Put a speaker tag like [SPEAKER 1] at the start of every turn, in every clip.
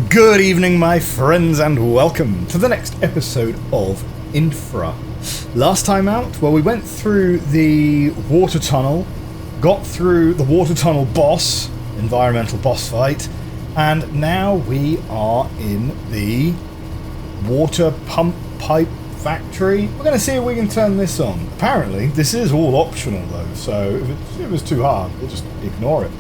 [SPEAKER 1] Good evening, my friends, and welcome to the next episode of Infra. Last time out, well, we went through the water tunnel, got through the water tunnel boss, environmental boss fight, and now we are in the water pump pipe factory. We're going to see if we can turn this on. Apparently, this is all optional though, so if it was too hard, we'll just ignore it.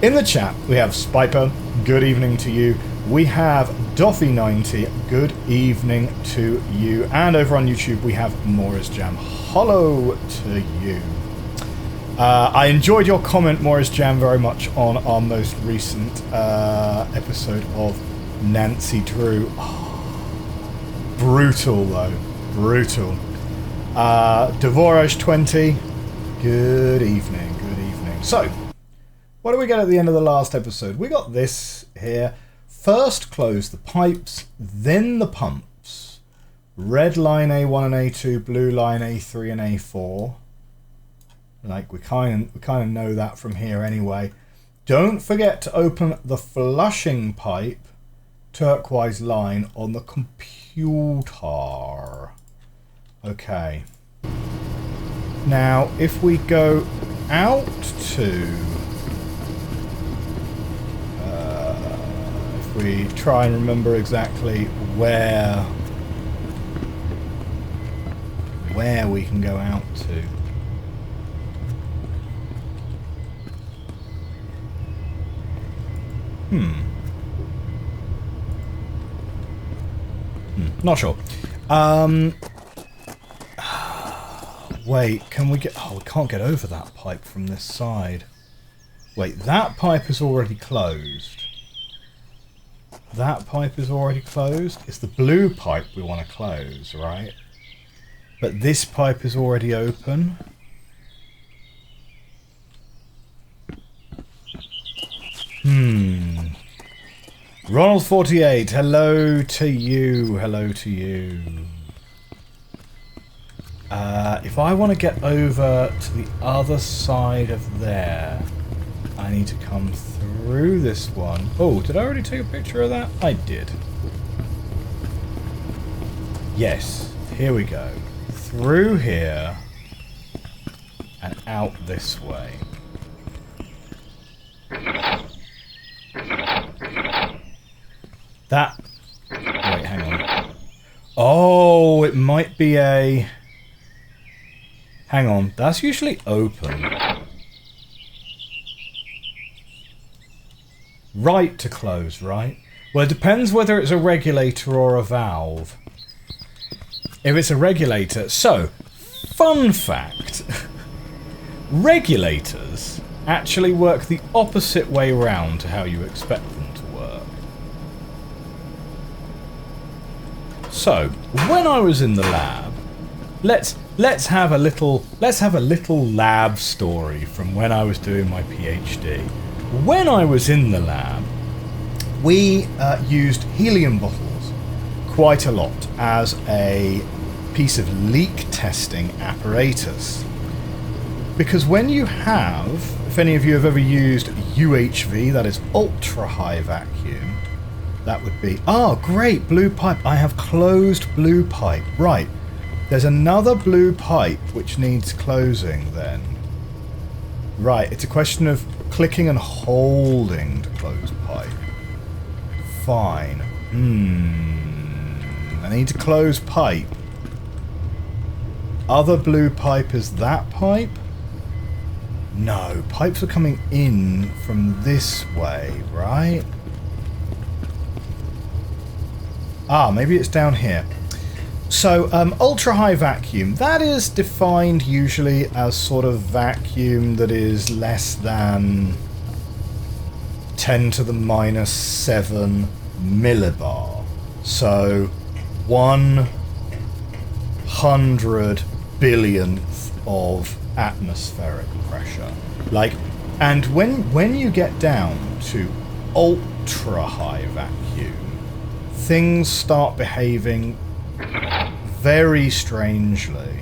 [SPEAKER 1] In the chat, we have Spiper, good evening to you. We have Doffy90, good evening to you. And over on YouTube, we have Mora's Jam, hello to you. I enjoyed your comment, Mora's Jam, very much on our most recent episode of Nancy Drew. Oh, brutal, though. Brutal. Devorage20, good evening, good evening. So, what do we get at the end of the last episode? We got this here. First close the pipes, then the pumps. Red line A1 and A2, blue line A3 and A4. Like we kind of know that from here anyway. Don't forget to open the flushing pipe, turquoise line on the computer. Okay. Now if we go out to we try and remember exactly where we can go out to. Not sure. Wait, can we get... Oh, we can't get over that pipe from this side. Wait, that pipe is already closed. That pipe is already closed. It's the blue pipe we want to close, right? But this pipe is already open. Ronald48, hello to you. Hello to you. If I want to get over to the other side of there, I need to come through this one. Oh, did I already take a picture of that? I did. Yes, here we go. Through here and out this way. That... Wait, hang on. Oh, it might be a... Hang on, that's usually open. Right to close, right? Well, it depends whether it's a regulator or a valve. If it's a regulator... So, fun fact. Regulators actually work the opposite way round to how you expect them to work. So, when I was in the lab... Let's have a little lab story from when I was doing my PhD. When I was in the lab, we used helium bottles quite a lot as a piece of leak testing apparatus. Because when you have, if any of you have ever used UHV, that is ultra high vacuum, that would be, great, blue pipe. I have closed blue pipe. Right, there's another blue pipe which needs closing then. Right, it's a question of clicking and holding to close pipe. Fine. I need to close pipe. Other blue pipe is that pipe? No, pipes are coming in from this way, right? Maybe it's down here. So, ultra high vacuum, that is defined usually as sort of vacuum that is less than 10 to the minus 7 millibar. So, 100 billionth of atmospheric pressure. Like, and when you get down to ultra high vacuum, things start behaving very strangely.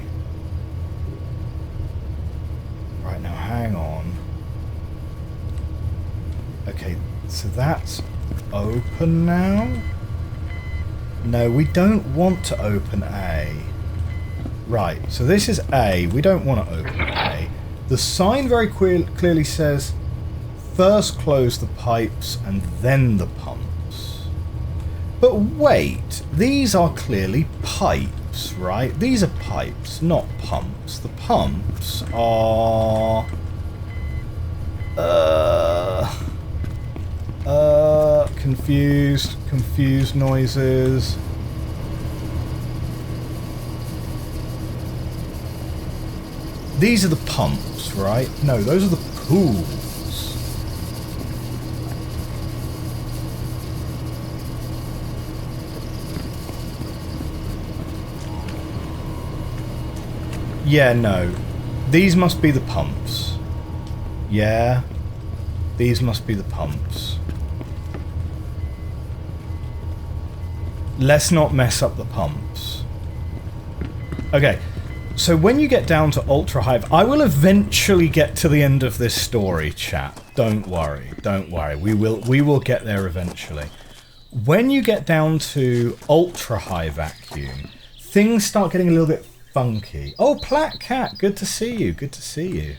[SPEAKER 1] Right, now hang on. Okay, so that's open now? No, we don't want to open A. Right, so this is A. We don't want to open A. The sign very clearly says, first close the pipes and then the pumps. But wait, these are clearly pipes, right? These are pipes, not pumps. The pumps are... confused noises. These are the pumps, right? No, those are the pools. Yeah, no. These must be the pumps. Yeah. These must be the pumps. Let's not mess up the pumps. Okay. So when you get down to Ultra Hive, I will eventually get to the end of this story, chat. Don't worry. Don't worry. We will get there eventually. When you get down to Ultra High Vacuum, things start getting a little bit funky. Oh, Platt Cat, good to see you. Good to see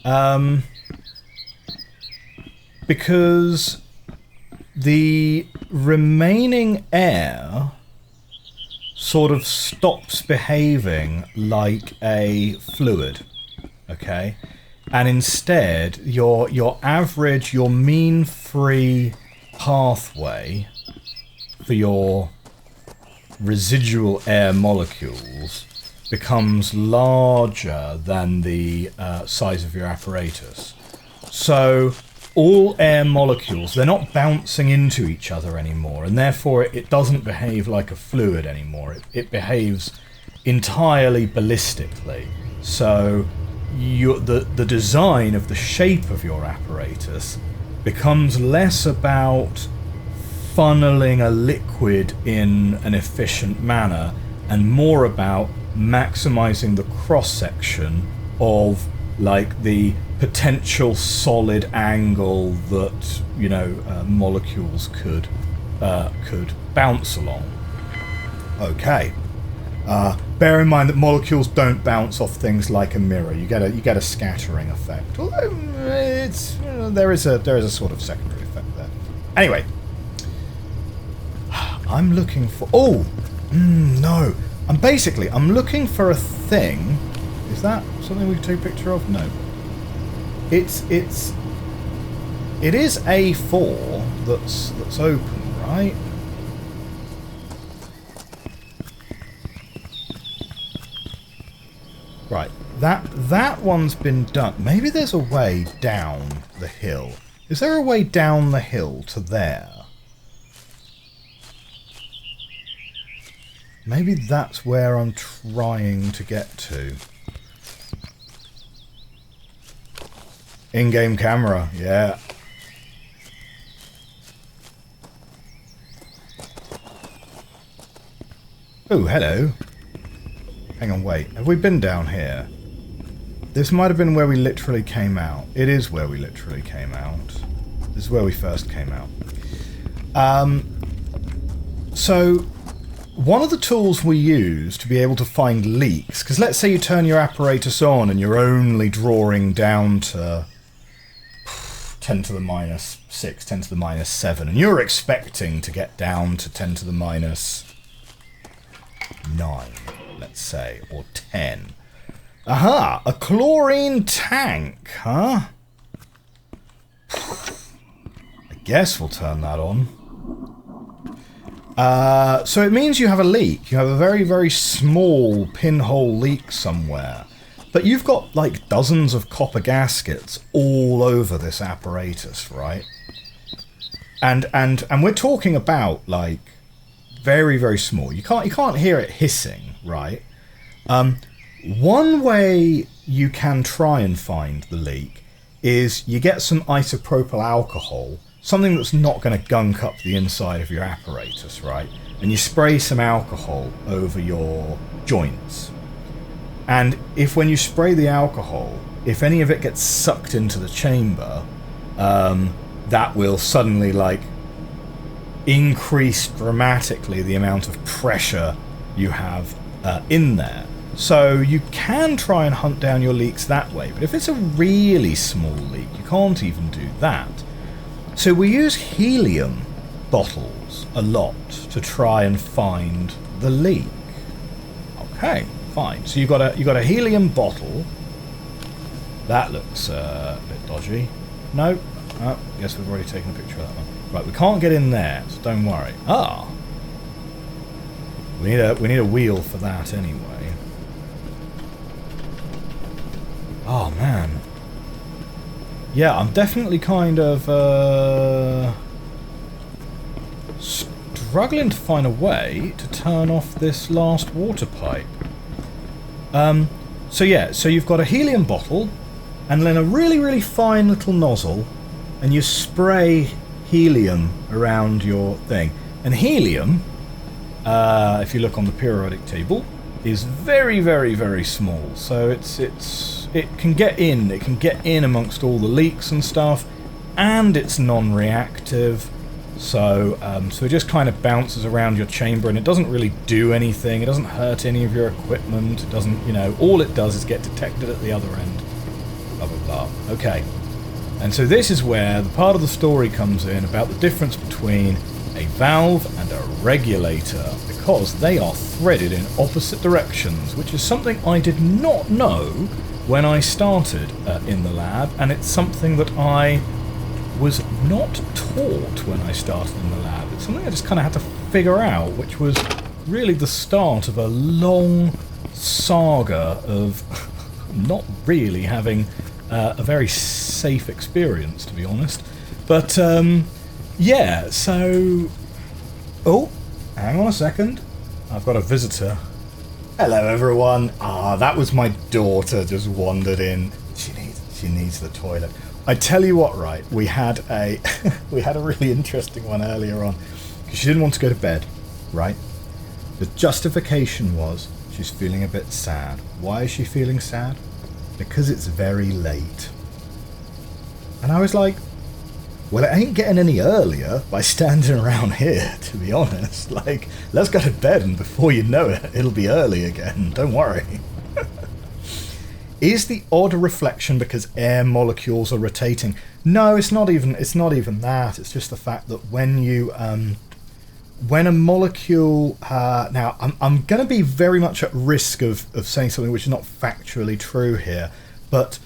[SPEAKER 1] you. Because the remaining air sort of stops behaving like a fluid, okay? And instead, your average, your mean free pathway for your residual air molecules becomes larger than the size of your apparatus. So all air molecules, they're not bouncing into each other anymore, and therefore it doesn't behave like a fluid anymore. It behaves entirely ballistically. So the design of the shape of your apparatus becomes less about funneling a liquid in an efficient manner and more about maximizing the cross-section of like the potential solid angle that, you know, molecules could bounce along. Okay. Bear in mind that molecules don't bounce off things like a mirror. You get a scattering effect. Although it's, you know, there is a sort of secondary effect there. Anyway, I'm looking for... Oh! No. I'm looking for a thing. Is that something we can take a picture of? No. It is A4 that's open, right? Right. That one's been done. Maybe there's a way down the hill. Is there a way down the hill to there? Maybe that's where I'm trying to get to. In-game camera, yeah. Oh, hello. Hang on, wait. Have we been down here? This might have been where we literally came out. It is where we literally came out. This is where we first came out. So... one of the tools we use to be able to find leaks, because let's say you turn your apparatus on and you're only drawing down to 10 to the minus 6, 10 to the minus 7, and you're expecting to get down to 10 to the minus 9, let's say, or 10. Aha! A chlorine tank, huh? I guess we'll turn that on. So it means you have a leak. You have a very, very small pinhole leak somewhere. But you've got like dozens of copper gaskets all over this apparatus, right? And we're talking about like very, very small. You can't hear it hissing, right? One way you can try and find the leak is you get some isopropyl alcohol, something that's not going to gunk up the inside of your apparatus, right? And you spray some alcohol over your joints. And if when you spray the alcohol, if any of it gets sucked into the chamber, that will suddenly, like, increase dramatically the amount of pressure you have in there. So you can try and hunt down your leaks that way, but if it's a really small leak, you can't even do that. So we use helium bottles a lot to try and find the leak. Okay, fine. So you got a helium bottle. That looks a bit dodgy. No, oh, guess we've already taken a picture of that one. Right, we can't get in there, so don't worry. Ah, we need a wheel for that anyway. Oh man. Yeah, I'm definitely kind of struggling to find a way to turn off this last water pipe. So yeah, so you've got a helium bottle and then a really, really fine little nozzle, and you spray helium around your thing. And helium, if you look on the periodic table, is very, very, very small. So it can get in amongst all the leaks and stuff, and it's non-reactive. So it just kind of bounces around your chamber, and it doesn't really do anything. It doesn't hurt any of your equipment. It doesn't, all it does is get detected at the other end. Blah, blah, blah. Okay. And so this is where the part of the story comes in about the difference between a valve and a regulator, because they are threaded in opposite directions, which is something I did not know when I started in the lab, and it's something that I was not taught when I started in the lab. It's something I just kind of had to figure out, which was really the start of a long saga of not really having a very safe experience, to be honest. But yeah, so... Oh, hang on a second. I've got a visitor. Hello, everyone. Ah, that was my daughter just wandered in. She needs the toilet. I tell you what, right? We had a really interesting one earlier on because she didn't want to go to bed, right? The justification was she's feeling a bit sad. Why is she feeling sad? Because it's very late. And I was like, well, it ain't getting any earlier by standing around here, to be honest. Like, let's go to bed, and before you know it, it'll be early again. Don't worry. Is the odd reflection because air molecules are rotating? No, it's not even that. It's just the fact that when a molecule... now, I'm going to be very much at risk of saying something which is not factually true here, but,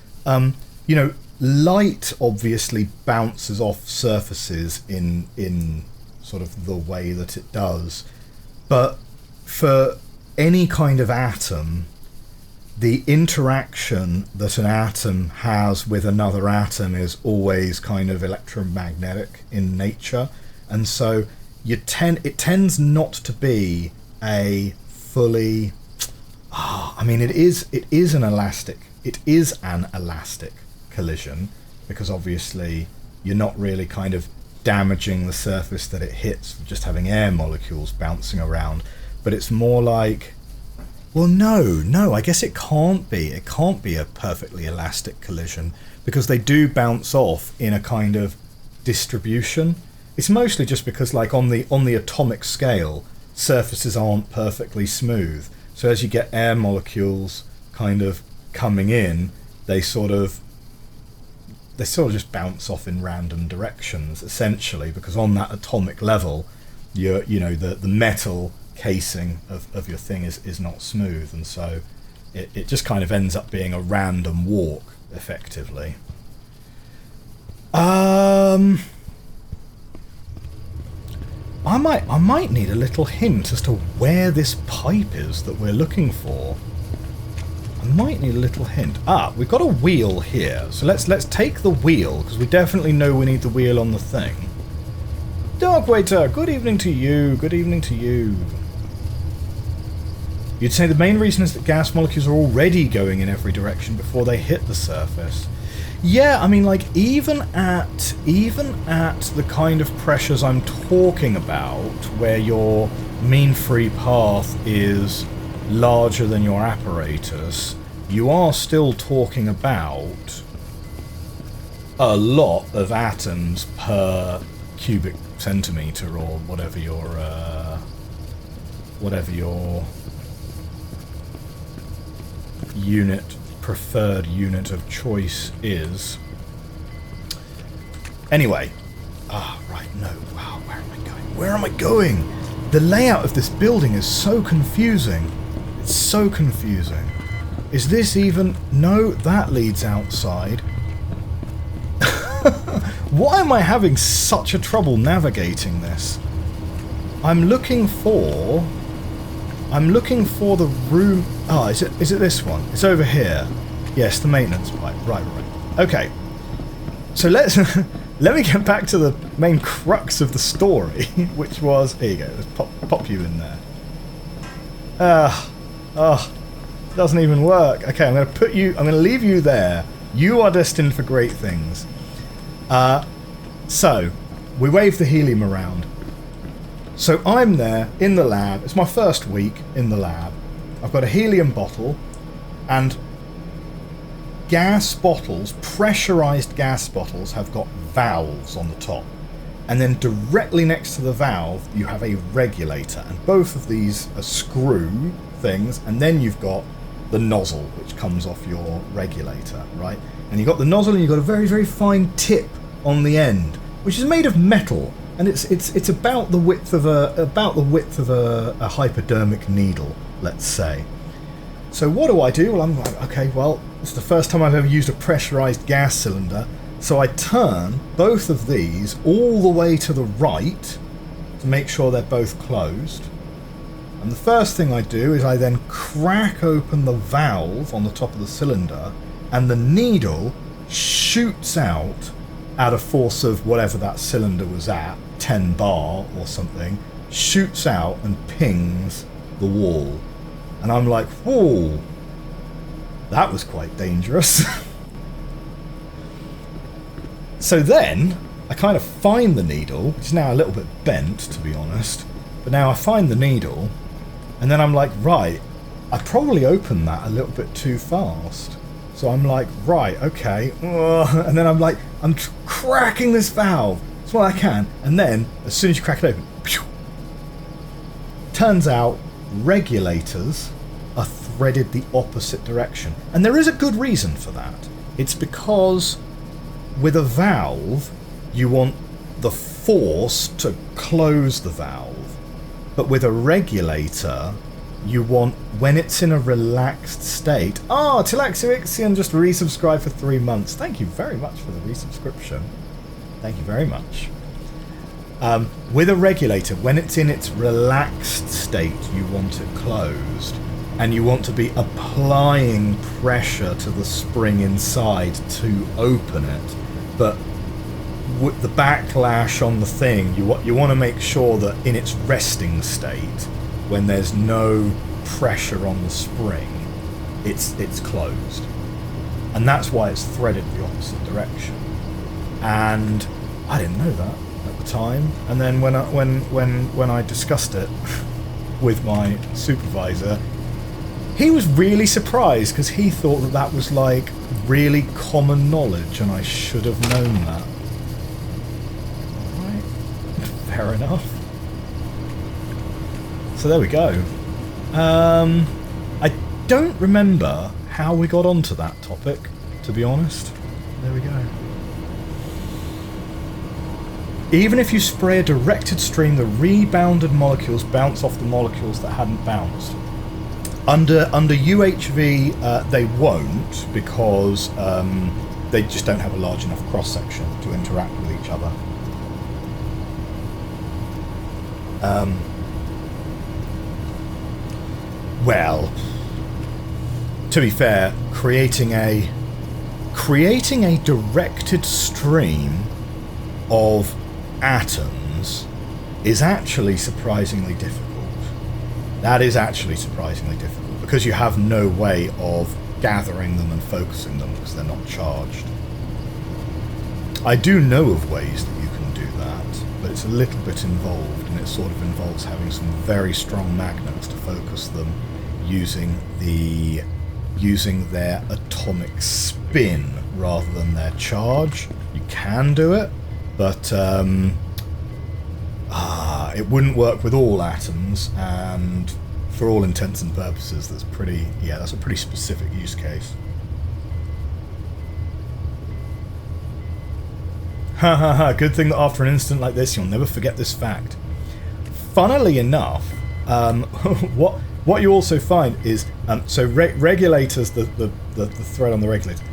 [SPEAKER 1] light obviously bounces off surfaces in sort of the way that it does. But for any kind of atom, the interaction that an atom has with another atom is always kind of electromagnetic in nature. And so it tends not to be a fully... it is an elastic collision, because obviously you're not really kind of damaging the surface that it hits for just having air molecules bouncing around, but it's more like, well, no, I guess it can't be a perfectly elastic collision, because they do bounce off in a kind of distribution. It's mostly just because, like, on the atomic scale, surfaces aren't perfectly smooth, so as you get air molecules kind of coming in, they sort of just bounce off in random directions, essentially, because on that atomic level, the metal casing of your thing is not smooth, and so it just kind of ends up being a random walk, effectively. I might need a little hint as to where this pipe is that we're looking for. I might need a little hint. We've got a wheel here, so let's take the wheel, because we definitely know we need the wheel on the thing. Dark Waiter, good evening to you. Good evening to you. You'd say the main reason is that gas molecules are already going in every direction before they hit the surface. Yeah, even at the kind of pressures I'm talking about, where your mean free path is larger than your apparatus, you are still talking about a lot of atoms per cubic centimeter or whatever your preferred unit of choice is. Anyway, right, no, wow, where am I going? Where am I going? The layout of this building is so confusing. It's so confusing. Is this even... No, that leads outside. Why am I having such a trouble navigating this? I'm looking for the room... Oh, is it this one? It's over here. Yes, the maintenance pipe. Right. Okay. So let's... Let me get back to the main crux of the story, which was... Here you go, let's pop you in there. Doesn't even work. Okay, I'm going to leave you there. You are destined for great things. So, we wave the helium around. So I'm there, in the lab. It's my first week in the lab. I've got a helium bottle, and gas bottles, pressurized gas bottles, have got valves on the top, and then directly next to the valve you have a regulator, and both of these are screw things, and then you've got the nozzle which comes off your regulator, right? And you've got the nozzle, and you've got a very, very fine tip on the end, which is made of metal, and it's about the width of a hypodermic needle, let's say. So what do? Well, I'm like, okay, well, it's the first time I've ever used a pressurized gas cylinder. So I turn both of these all the way to the right to make sure they're both closed. And the first thing I do is I then crack open the valve on the top of the cylinder, and the needle shoots out at a force of whatever that cylinder was at, 10 bar or something, shoots out and pings the wall. And I'm like, whoa, that was quite dangerous. So then, I kind of find the needle, which is now a little bit bent, to be honest, but now I find the needle, and then I'm like, right, I probably opened that a little bit too fast. So I'm like, right, okay, and then I'm like, I'm cracking this valve as well I can, and then, as soon as you crack it open, turns out regulators are threaded the opposite direction. And there is a good reason for that. It's because with a valve, you want the force to close the valve. But with a regulator, you want, when it's in a relaxed state... Oh, Tilaxixian just resubscribed for 3 months. Thank you very much for the resubscription. Thank you very much. With a regulator, when it's in its relaxed state, you want it closed. And you want to be applying pressure to the spring inside to open it. But with the backlash on the thing, you want to make sure that in its resting state, when there's no pressure on the spring, it's closed. And that's why it's threaded the opposite direction. And I didn't know that at the time. And then when I discussed it with my supervisor, he was really surprised because he thought that was like really common knowledge, and I should have known that. Alright, fair enough. So there we go. I don't remember how we got onto that topic, to be honest. There we go. Even if you spray a directed stream, the rebounded molecules bounce off the molecules that hadn't bounced. Under UHV, they won't, because they just don't have a large enough cross-section to interact with each other. Well, to be fair, creating a directed stream of atoms is actually surprisingly difficult. That is actually surprisingly difficult, because you have no way of gathering them and focusing them because they're not charged. I do know of ways that you can do that, but it's a little bit involved, and it sort of involves having some very strong magnets to focus them using their atomic spin rather than their charge. You can do it, but it wouldn't work with all atoms, and for all intents and purposes, that's a pretty specific use case. Ha ha ha, good thing that after an incident like this, you'll never forget this fact. Funnily enough, what you also find is, regulators, the thread on the regulator,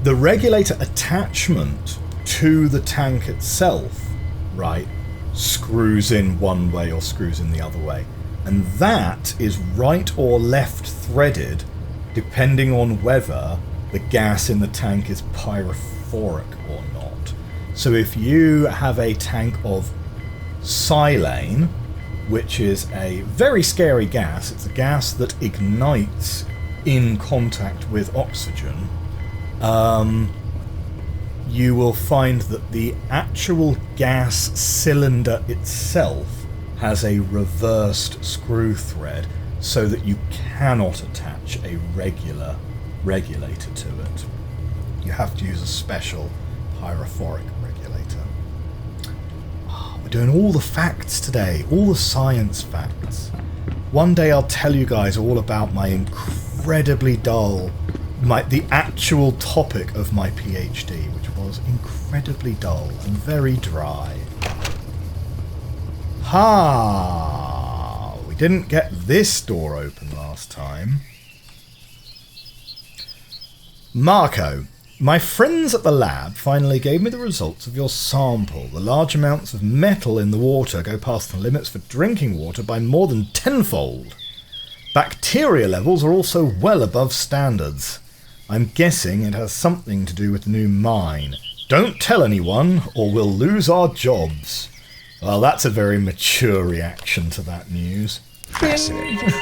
[SPEAKER 1] the regulator attachment to the tank itself, right, screws in one way or screws in the other way. And that is right or left threaded, depending on whether the gas in the tank is pyrophoric or not. So if you have a tank of silane, which is a very scary gas, it's a gas that ignites in contact with oxygen, you will find that the actual gas cylinder itself has a reversed screw thread so that you cannot attach a regular regulator to it. You have to use a special pyrophoric regulator. We're doing all the facts today, all the science facts. One day I'll tell you guys all about my incredibly dull, the actual topic of my PhD, which was incredibly dull and very dry. Ha! We didn't get this door open last time. Marco, my friends at the lab finally gave me the results of your sample. The large amounts of metal in the water go past the limits for drinking water by more than tenfold. Bacteria levels are also well above standards. I'm guessing it has something to do with the new mine. Don't tell anyone, or we'll lose our jobs. Well, that's a very mature reaction to that news.
[SPEAKER 2] Fascinating.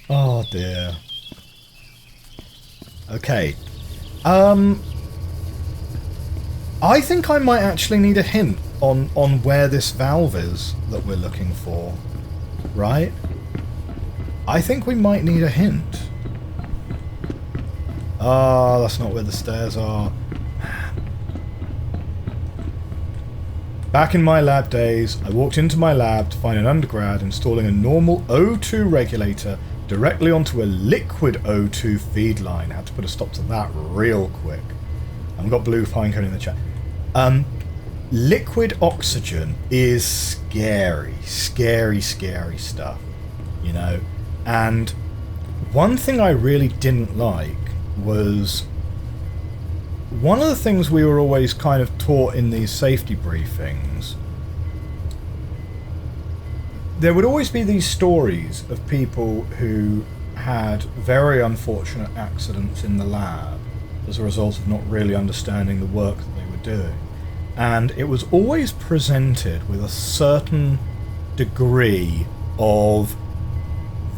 [SPEAKER 1] Oh dear. Okay. I think I might actually need a hint on where this valve is that we're looking for. Right? I think we might need a hint. Ah, that's not where the stairs are. Back in my lab days, I walked into my lab to find an undergrad installing a normal O2 regulator directly onto a liquid O2 feed line. I had to put a stop to that real quick. I've got blue pinecone in the chat. Liquid oxygen is scary, scary, scary stuff, you know. And one thing I really didn't like was one of the things we were always kind of taught in these safety briefings. There would always be these stories of people who had very unfortunate accidents in the lab as a result of not really understanding the work that they were doing. And it was always presented with a certain degree of,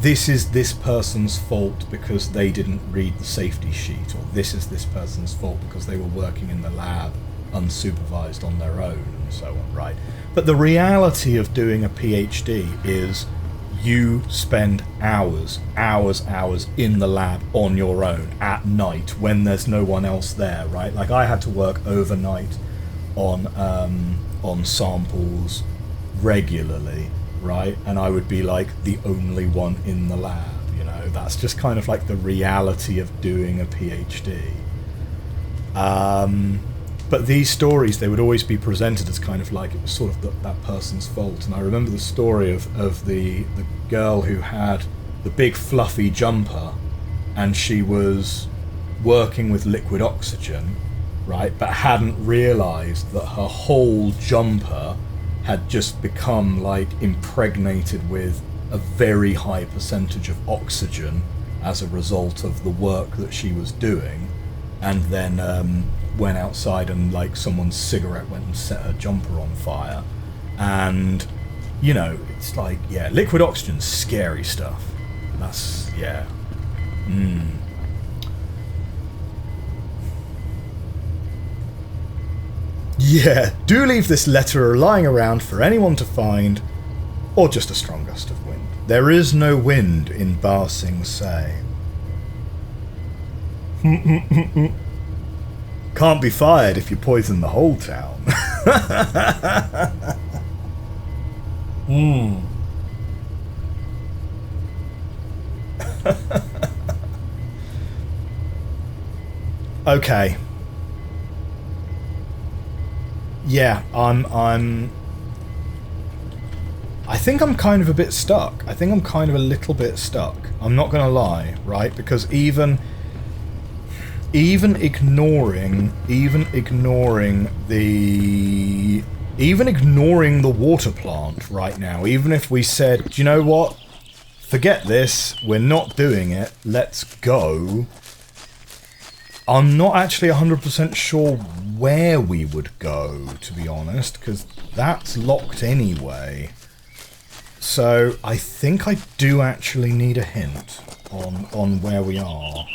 [SPEAKER 1] this is this person's fault because they didn't read the safety sheet, or this is this person's fault because they were working in the lab unsupervised on their own, and so on, right? But the reality of doing a PhD is you spend hours in the lab on your own at night when there's no one else there, right? Like I had to work overnight on samples regularly, right? And I would be like the only one in the lab, you know. That's just kind of like the reality of doing a PhD. But these stories, they would always be presented as kind of like it was sort of that person's fault. And I remember the story of the girl who had the big fluffy jumper, and she was working with liquid oxygen, right, but hadn't realised that her whole jumper had just become like impregnated with a very high percentage of oxygen as a result of the work that she was doing, and then went outside and like someone's cigarette went and set her jumper on fire. And you know, it's like, yeah, liquid oxygen's scary stuff. That's, yeah. Yeah, do leave this letter lying around for anyone to find, or just a strong gust of wind. There is no wind in Ba Sing Se. Can't be fired if you poison the whole town. Okay. Yeah, I think I'm kind of a bit stuck. I think I'm kind of a little bit stuck. I'm not gonna lie, right? Because even ignoring the water plant right now, even if we said, do you know what? Forget this, we're not doing it, let's go. I'm not actually 100% sure where we would go, to be honest, because that's locked anyway. So I think I do actually need a hint on where we are.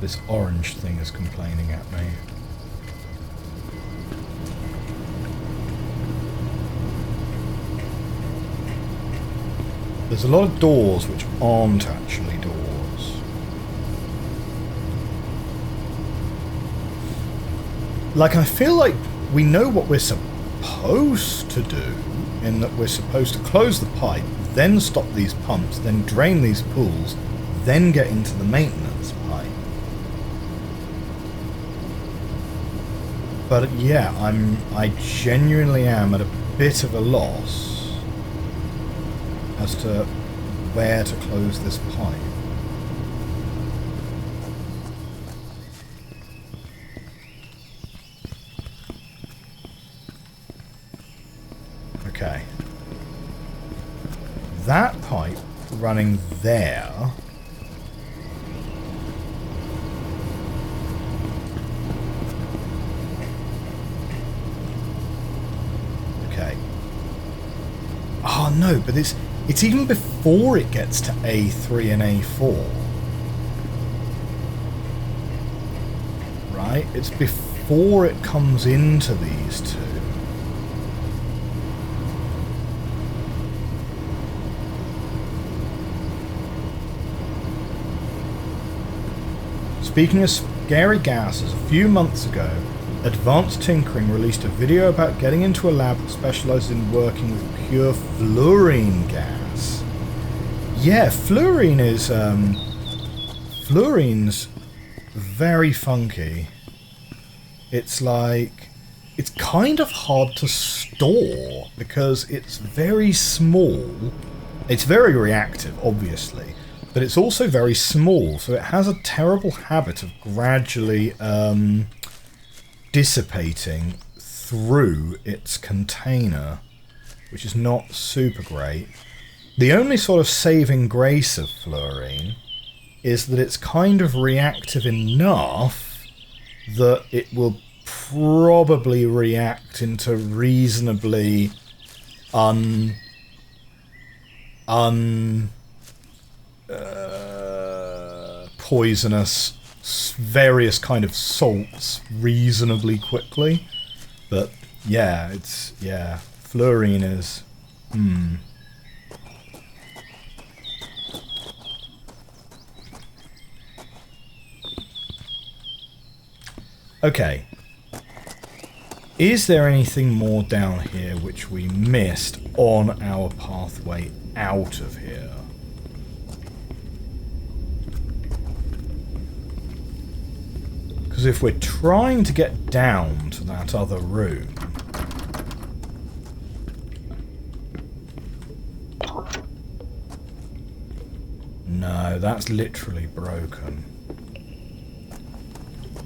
[SPEAKER 1] This orange thing is complaining at me. There's a lot of doors which aren't actually doors. Like, I feel like we know what we're supposed to do, in that we're supposed to close the pipe, then stop these pumps, then drain these pools, then get into the maintenance pipe. But yeah, I genuinely am at a bit of a loss as to where to close this pipe. Okay. That pipe running there. Okay. Oh no, but it's even before it gets to A3 and A4. Right? It's before it comes into these two. Speaking of scary gases, a few months ago, Advanced Tinkering released a video about getting into a lab that specialises in working with pure fluorine gas. Yeah, fluorine is, fluorine's very funky. It's like, it's kind of hard to store because it's very small. It's very reactive, obviously, but it's also very small, so it has a terrible habit of gradually, dissipating through its container, which is not super great. The only sort of saving grace of fluorine is that it's kind of reactive enough that it will probably react into reasonably poisonous various kind of salts reasonably quickly. But yeah, fluorine is Okay. Is there anything more down here which we missed on our pathway out of here? Because if we're trying to get down to that other room... No, that's literally broken.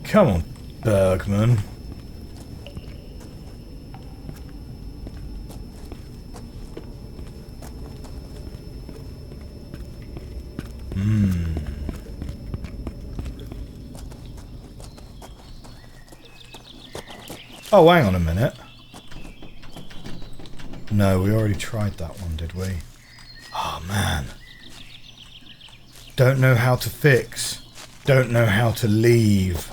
[SPEAKER 1] Come on, Bergman. Oh, hang on a minute. No, we already tried that one, did we? Oh, man. Don't know how to fix. Don't know how to leave.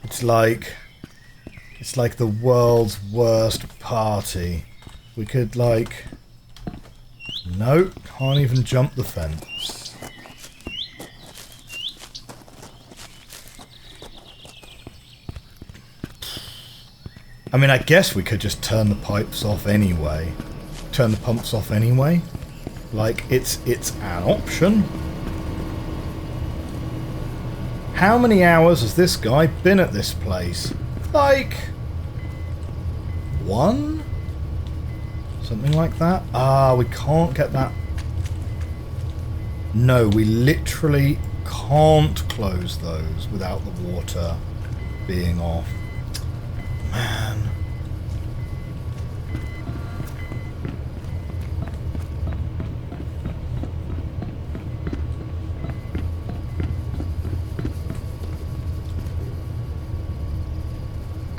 [SPEAKER 1] It's like... It's like the world's worst party. We could, like... Nope, can't even jump the fence. I mean, I guess we could just turn the pipes off anyway. Turn the pumps off anyway. Like, it's an option. How many hours has this guy been at this place? Like... 1? Something like that? Ah, we can't get that. No, we literally can't close those without the water being off. Man.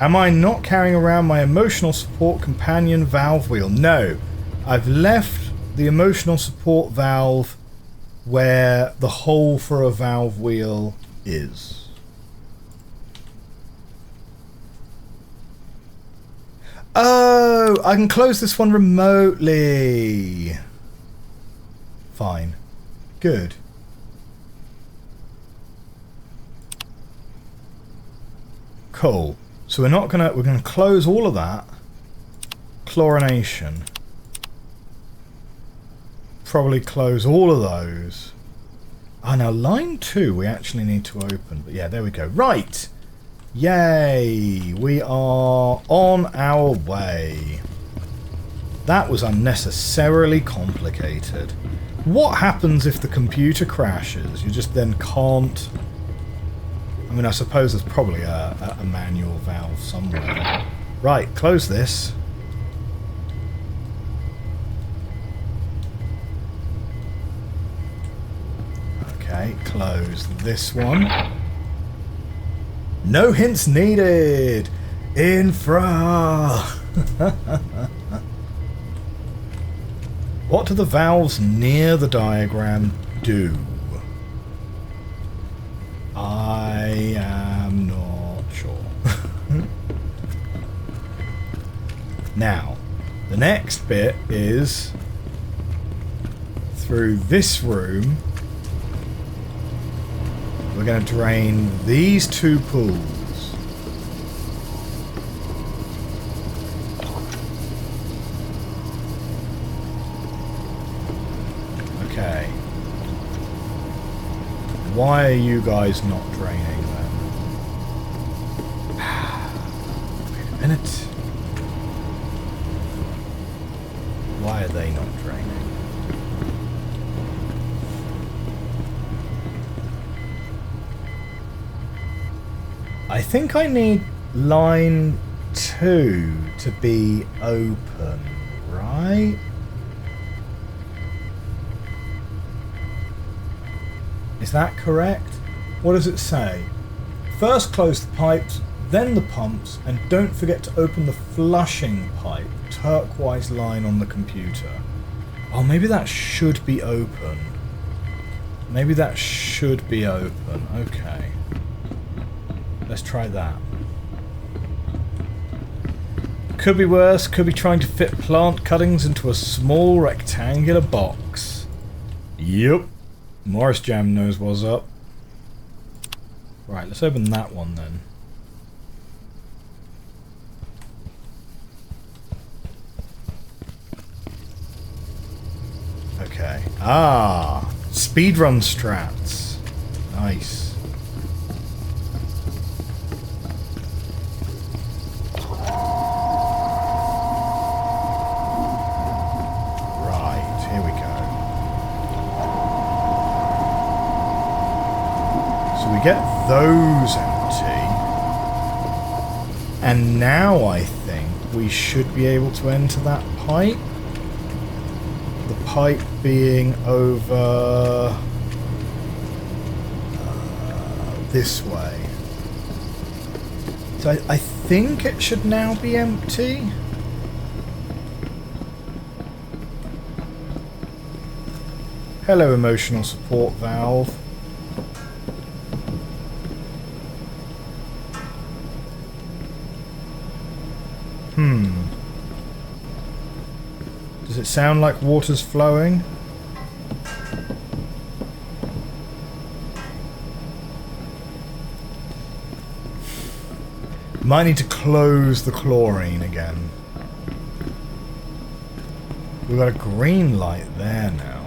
[SPEAKER 1] Am I not carrying around my emotional support companion valve wheel? No. I've left the emotional support valve where the hole for a valve wheel is. Oh, I can close this one remotely. Fine. Good. Cool. So we're gonna close all of that. Chlorination. Probably close all of those. Ah, now line 2 we actually need to open. But yeah, there we go. Right. Yay. We are on our way. That was unnecessarily complicated. What happens if the computer crashes? You just then can't... I mean, I suppose there's probably a manual valve somewhere. Right, close this. Okay, close this one. No hints needed! Infra! What do the valves near the diagram do? I am not sure. Now, the next bit is through this room. We're going to drain these 2 pools. Okay. Why are you guys not draining then? Wait a minute. Why are they not draining? I think I need line 2 to be open, right? Is that correct? What does it say? First close the pipes, then the pumps, and don't forget to open the flushing pipe. Turquoise line on the computer. Oh, maybe that should be open. Maybe that should be open. Okay. Let's try that. Could be worse. Could be trying to fit plant cuttings into a small rectangular box. Yep. Morris Jam knows what's up. Right, let's open that one then. Okay. Ah! Speedrun strats. Nice. Get those empty, and now I think we should be able to enter that pipe. The pipe being over this way. So I think it should now be empty. Hello, emotional support valve. Does it sound like water's flowing? Might need to close the chlorine again. We've got a green light there now.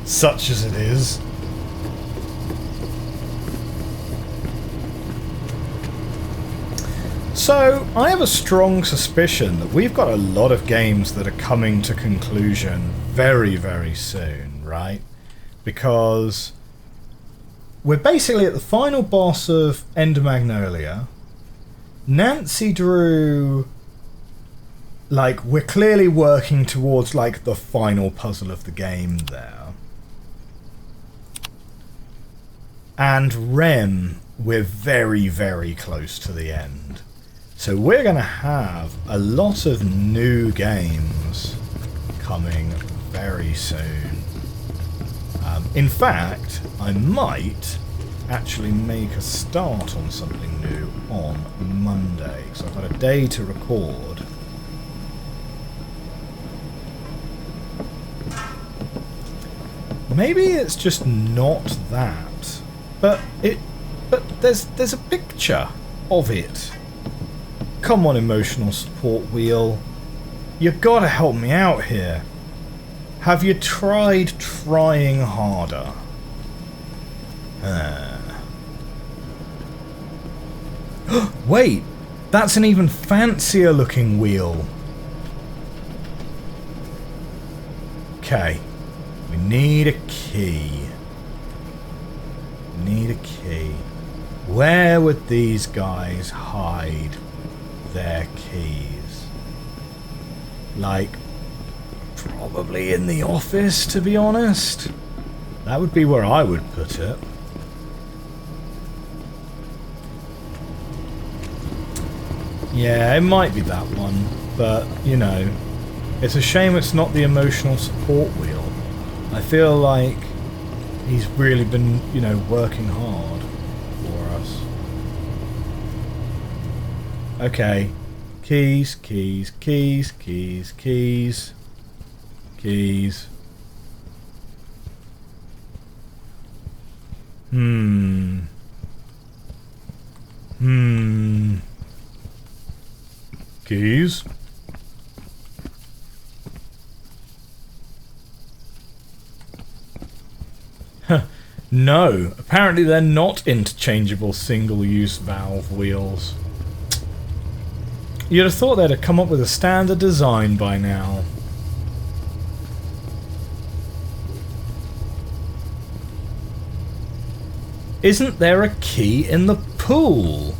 [SPEAKER 1] Such as it is. So, I have a strong suspicion that we've got a lot of games that are coming to conclusion very, very soon, right? Because we're basically at the final boss of Ender Magnolia. Nancy drew... Like, we're clearly working towards, like, the final puzzle of the game there. And Rem, we're very, very close to the end. So we're going to have a lot of new games coming very soon. In fact, I might actually make a start on something new on Monday. So I've got a day to record. Maybe it's just not that, but there's a picture of it. Come on, emotional support wheel, you gotta help me out here. Have you tried trying harder? Wait, that's an even fancier looking wheel. Okay. We need a key. Need a key. Where would these guys hide their keys? Like, probably in the office, to be honest. That would be where I would put it. Yeah, it might be that one, but, you know, it's a shame it's not the emotional support wheel. I feel like he's really been, you know, working hard for us. Okay. Keys, keys, keys, keys, keys. Keys. Keys? No, apparently they're not interchangeable single-use valve wheels. You'd have thought they'd have come up with a standard design by now. Isn't there a key in the pool?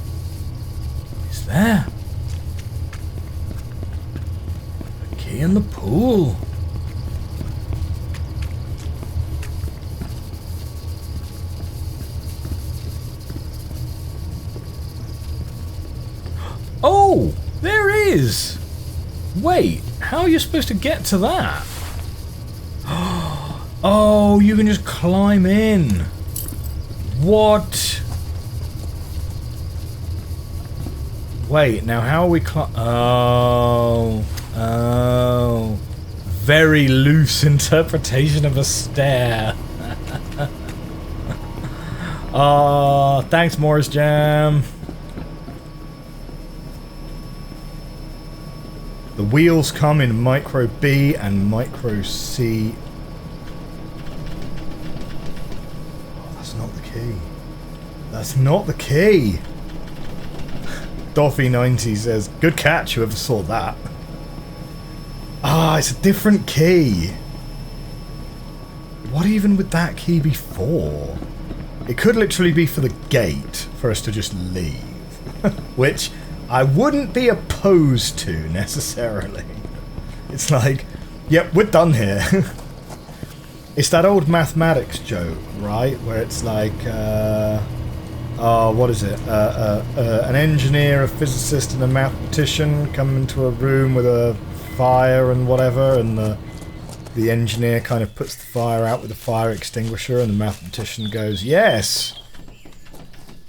[SPEAKER 1] Is there? A key in the pool? Oh, there is! Wait, how are you supposed to get to that? Oh, you can just climb in. What? Wait, now how are we Oh. Very loose interpretation of a stair. Thanks, Morris Jam. The wheels come in micro B and micro C. Oh, that's not the key. That's not the key. Doffy90 says, good catch, whoever saw that. Ah, it's a different key. What even would that key be for? It could literally be for the gate, for us to just leave. Which I wouldn't be opposed to, necessarily. It's like, yep, we're done here. It's that old mathematics joke, right? Where it's like, what is it? An engineer, a physicist, and a mathematician come into a room with a fire and whatever, and the engineer kind of puts the fire out with a fire extinguisher, and the mathematician goes, yes!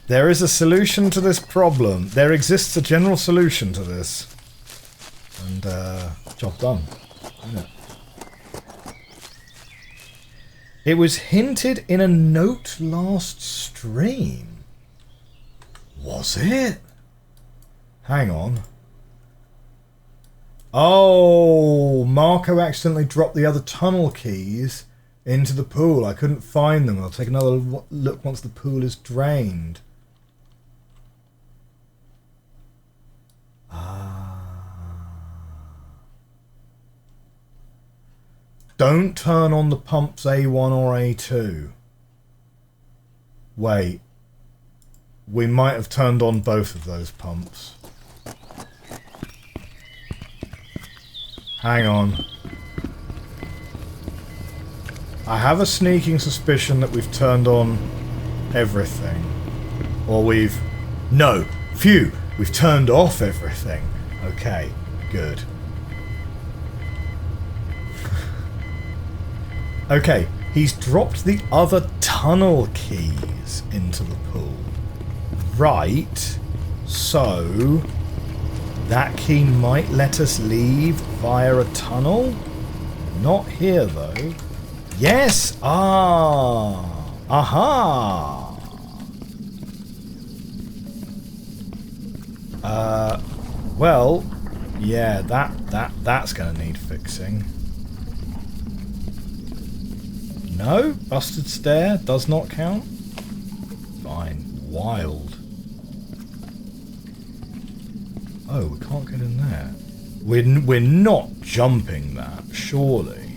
[SPEAKER 1] There is a solution to this problem. There exists a general solution to this. And, job done. Isn't it? It was hinted in a note last stream. Was it? Hang on. Oh, Marco accidentally dropped the other tunnel keys into the pool. I couldn't find them. I'll take another look once the pool is drained. Don't turn on the pumps A1 or A2. Wait. We might have turned on both of those pumps. Hang on. I have a sneaking suspicion that we've turned on everything. Or we've... No! Phew! We've turned off everything. Okay, good. Okay, he's dropped the other tunnel keys into the pool. Right. So... that key might let us leave via a tunnel? Not here, though. Yes! Ah! Aha! Well... yeah, that's gonna need fixing. No? Busted stair does not count? Fine. Wild. Oh, we can't get in there. We're not jumping that, surely.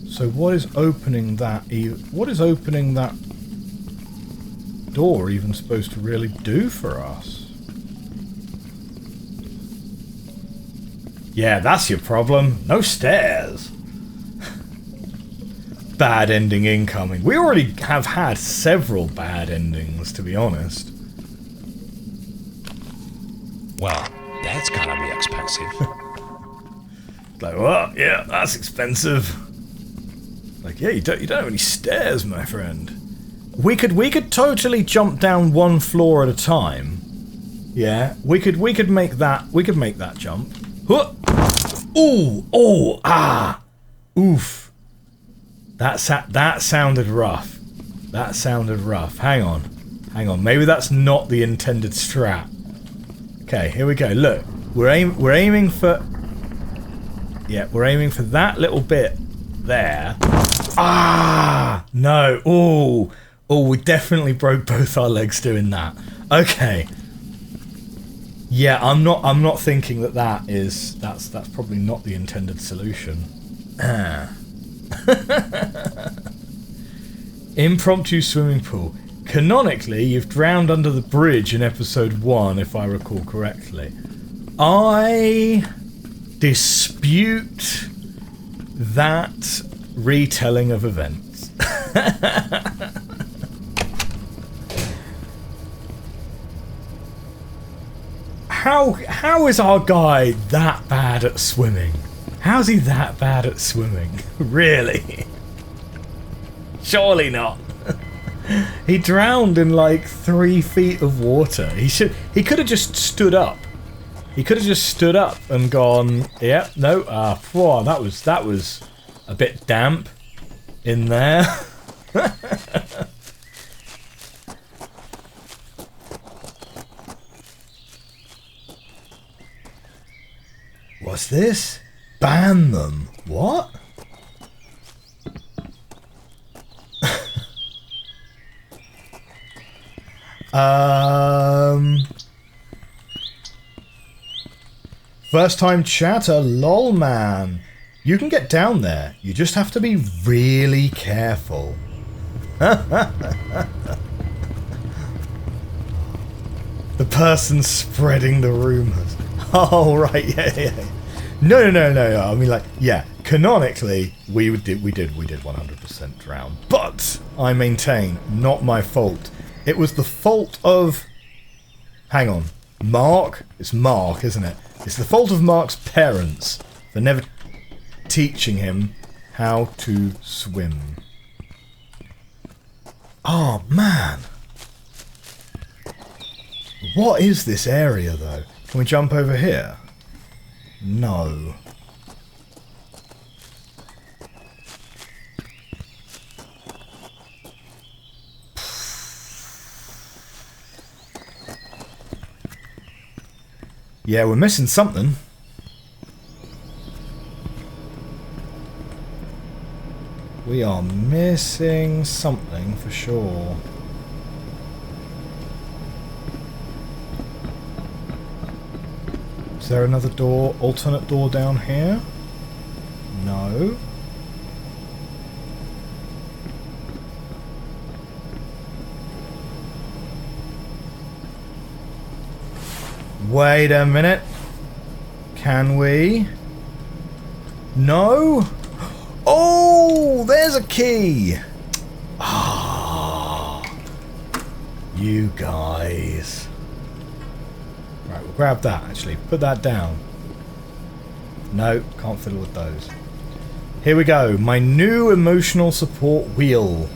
[SPEAKER 1] So what is opening that? What is opening that door even supposed to really do for us? Yeah, that's your problem. No stairs. Bad ending incoming. We already have had several bad endings, to be honest.
[SPEAKER 2] Well, that's gotta be expensive.
[SPEAKER 1] Like, what? Yeah, that's expensive. Like, yeah, you don't have any stairs, my friend. We could totally jump down one floor at a time. Yeah, we could make that jump. Huh. Ooh, oh, ah, oof. That sounded rough. That sounded rough. Hang on. Maybe that's not the intended strat. Okay, here we go. Look, we're aiming for. Yeah, we're aiming for that little bit there. Ah, no. Oh, we definitely broke both our legs doing that. Okay. Yeah, I'm not thinking that's probably not the intended solution. Impromptu swimming pool. Canonically, you've drowned under the bridge in episode 1, if I recall correctly. I dispute that retelling of events. How is our guy that bad at swimming? How's he that bad at swimming? Really? Surely not. He drowned in like 3 feet of water. He could have just stood up. He could have just stood up and gone, yeah, no, whoa, that was a bit damp in there. What's this? Ban them. What? First time chatter, lol man. You can get down there. You just have to be really careful. The person spreading the rumours. Oh right, yeah. No. I mean, like, yeah. Canonically, we did 100% drown, but I maintain, not my fault. It was the fault of. Hang on, Mark. It's Mark, isn't it? It's the fault of Mark's parents for never teaching him how to swim. Oh, man. What is this area, though? Can we jump over here? No. Yeah, we're missing something. We are missing something for sure. Is there another door, alternate door down here? No. Wait a minute. Can we? No? Oh, there's a key. Ah, you guys. Right, we'll grab that actually. Put that down. No, can't fiddle with those. Here we go. My new emotional support wheel.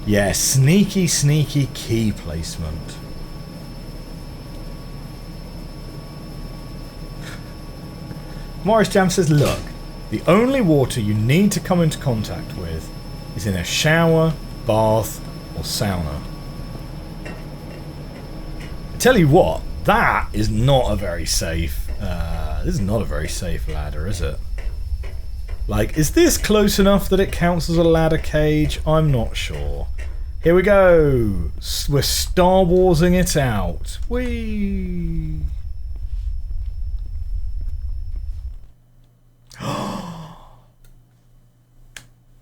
[SPEAKER 1] Yeah, sneaky, sneaky key placement. Morris Jam says, look, the only water you need to come into contact with is in a shower, bath, or sauna. I tell you what, that is not a very safe, this is not a very safe ladder, is it? Like, is this close enough that it counts as a ladder cage? I'm not sure. Here we go. We're Star Warsing it out. Whee!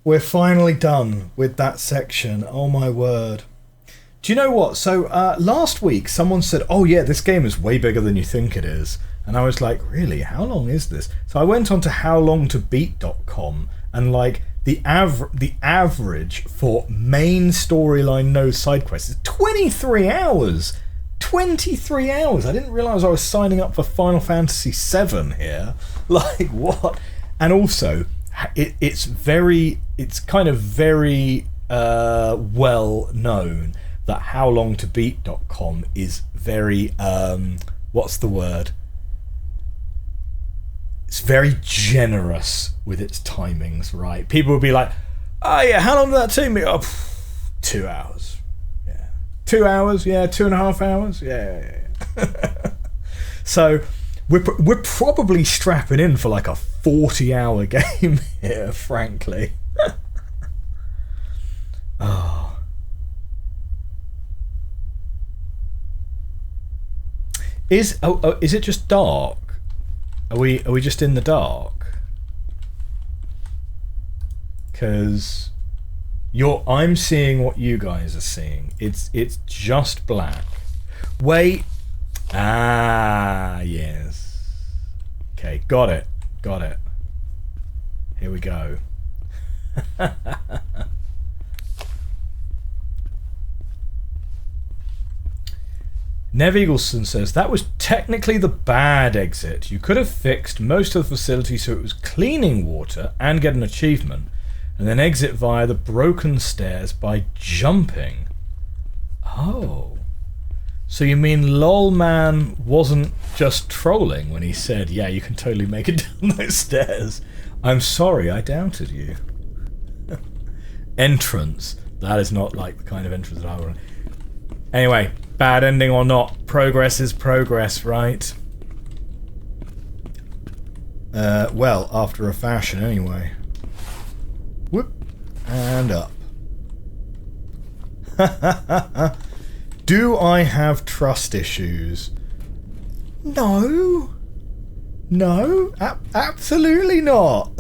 [SPEAKER 1] We're finally done with that section. Oh my word. Do you know what? So last week someone said, oh yeah, this game is way bigger than you think it is. And I was like, really? How long is this? So I went on to howlongtobeat.com and like the average for main storyline no side quests is 23 hours. 23 hours. I didn't realise I was signing up for Final Fantasy VII here. Like, what? And also, it's kind of very well known that howlongtobeat.com is very, what's the word? It's very generous with its timings, right? People would be like, oh yeah, how long did that take me? Oh, 2 hours. Yeah. 2 hours? Yeah, 2.5 hours? Yeah. So we're probably strapping in for like a 40-hour game here, frankly. Oh. Is it just dark? Are we just in the dark? Because I'm seeing what you guys are seeing. It's just black. Wait. Ah, yes. Okay, got it. Here we go. Nev Eagleson says, that was technically the bad exit. You could have fixed most of the facility so it was cleaning water and get an achievement, and then exit via the broken stairs by jumping. Oh. So you mean LOL Man wasn't just trolling when he said, yeah, you can totally make it down those stairs. I'm sorry, I doubted you. Entrance. That is not like the kind of entrance that I want. Anyway, bad ending or not, progress is progress, right? Well, after a fashion anyway. Whoop. And up. Do I have trust issues? No. No, absolutely not.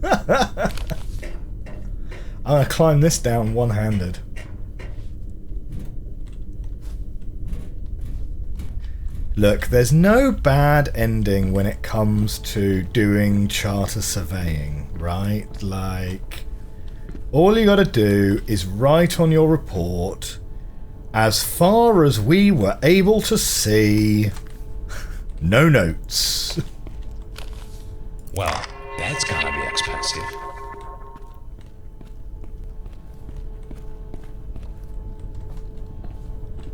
[SPEAKER 1] I'm gonna climb this down one-handed. Look, there's no bad ending when it comes to doing charter surveying, right? Like, all you gotta do is write on your report, as far as we were able to see, no notes.
[SPEAKER 2] Well, that's gotta be expensive.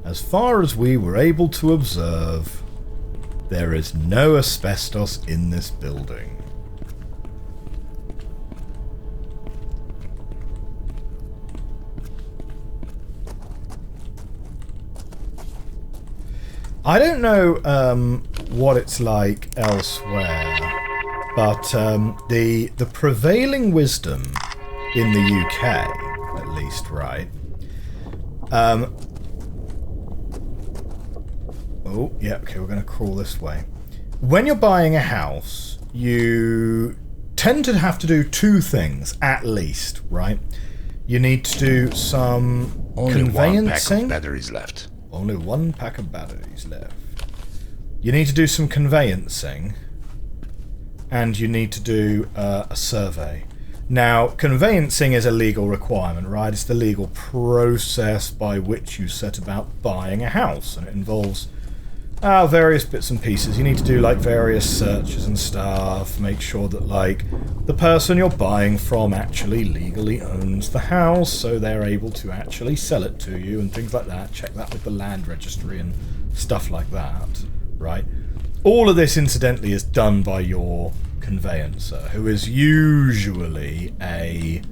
[SPEAKER 1] As far as we were able to observe, there is no asbestos in this building. I don't know what it's like elsewhere, but the prevailing wisdom in the UK, at least, right? Oh, yeah, okay, we're going to crawl this way. When you're buying a house, you tend to have to do two things, at least, right? You need to do some conveyancing.
[SPEAKER 2] Only one pack of batteries left.
[SPEAKER 1] Only one pack of batteries left. You need to do some conveyancing, and you need to do a survey. Now, conveyancing is a legal requirement, right? It's the legal process by which you set about buying a house, and it involves various bits and pieces. You need to do like various searches and stuff, make sure that like the person you're buying from actually legally owns the house, so they're able to actually sell it to you and things like that. Check that with the land registry and stuff like that, right? All of this, incidentally, is done by your conveyancer, who is usually a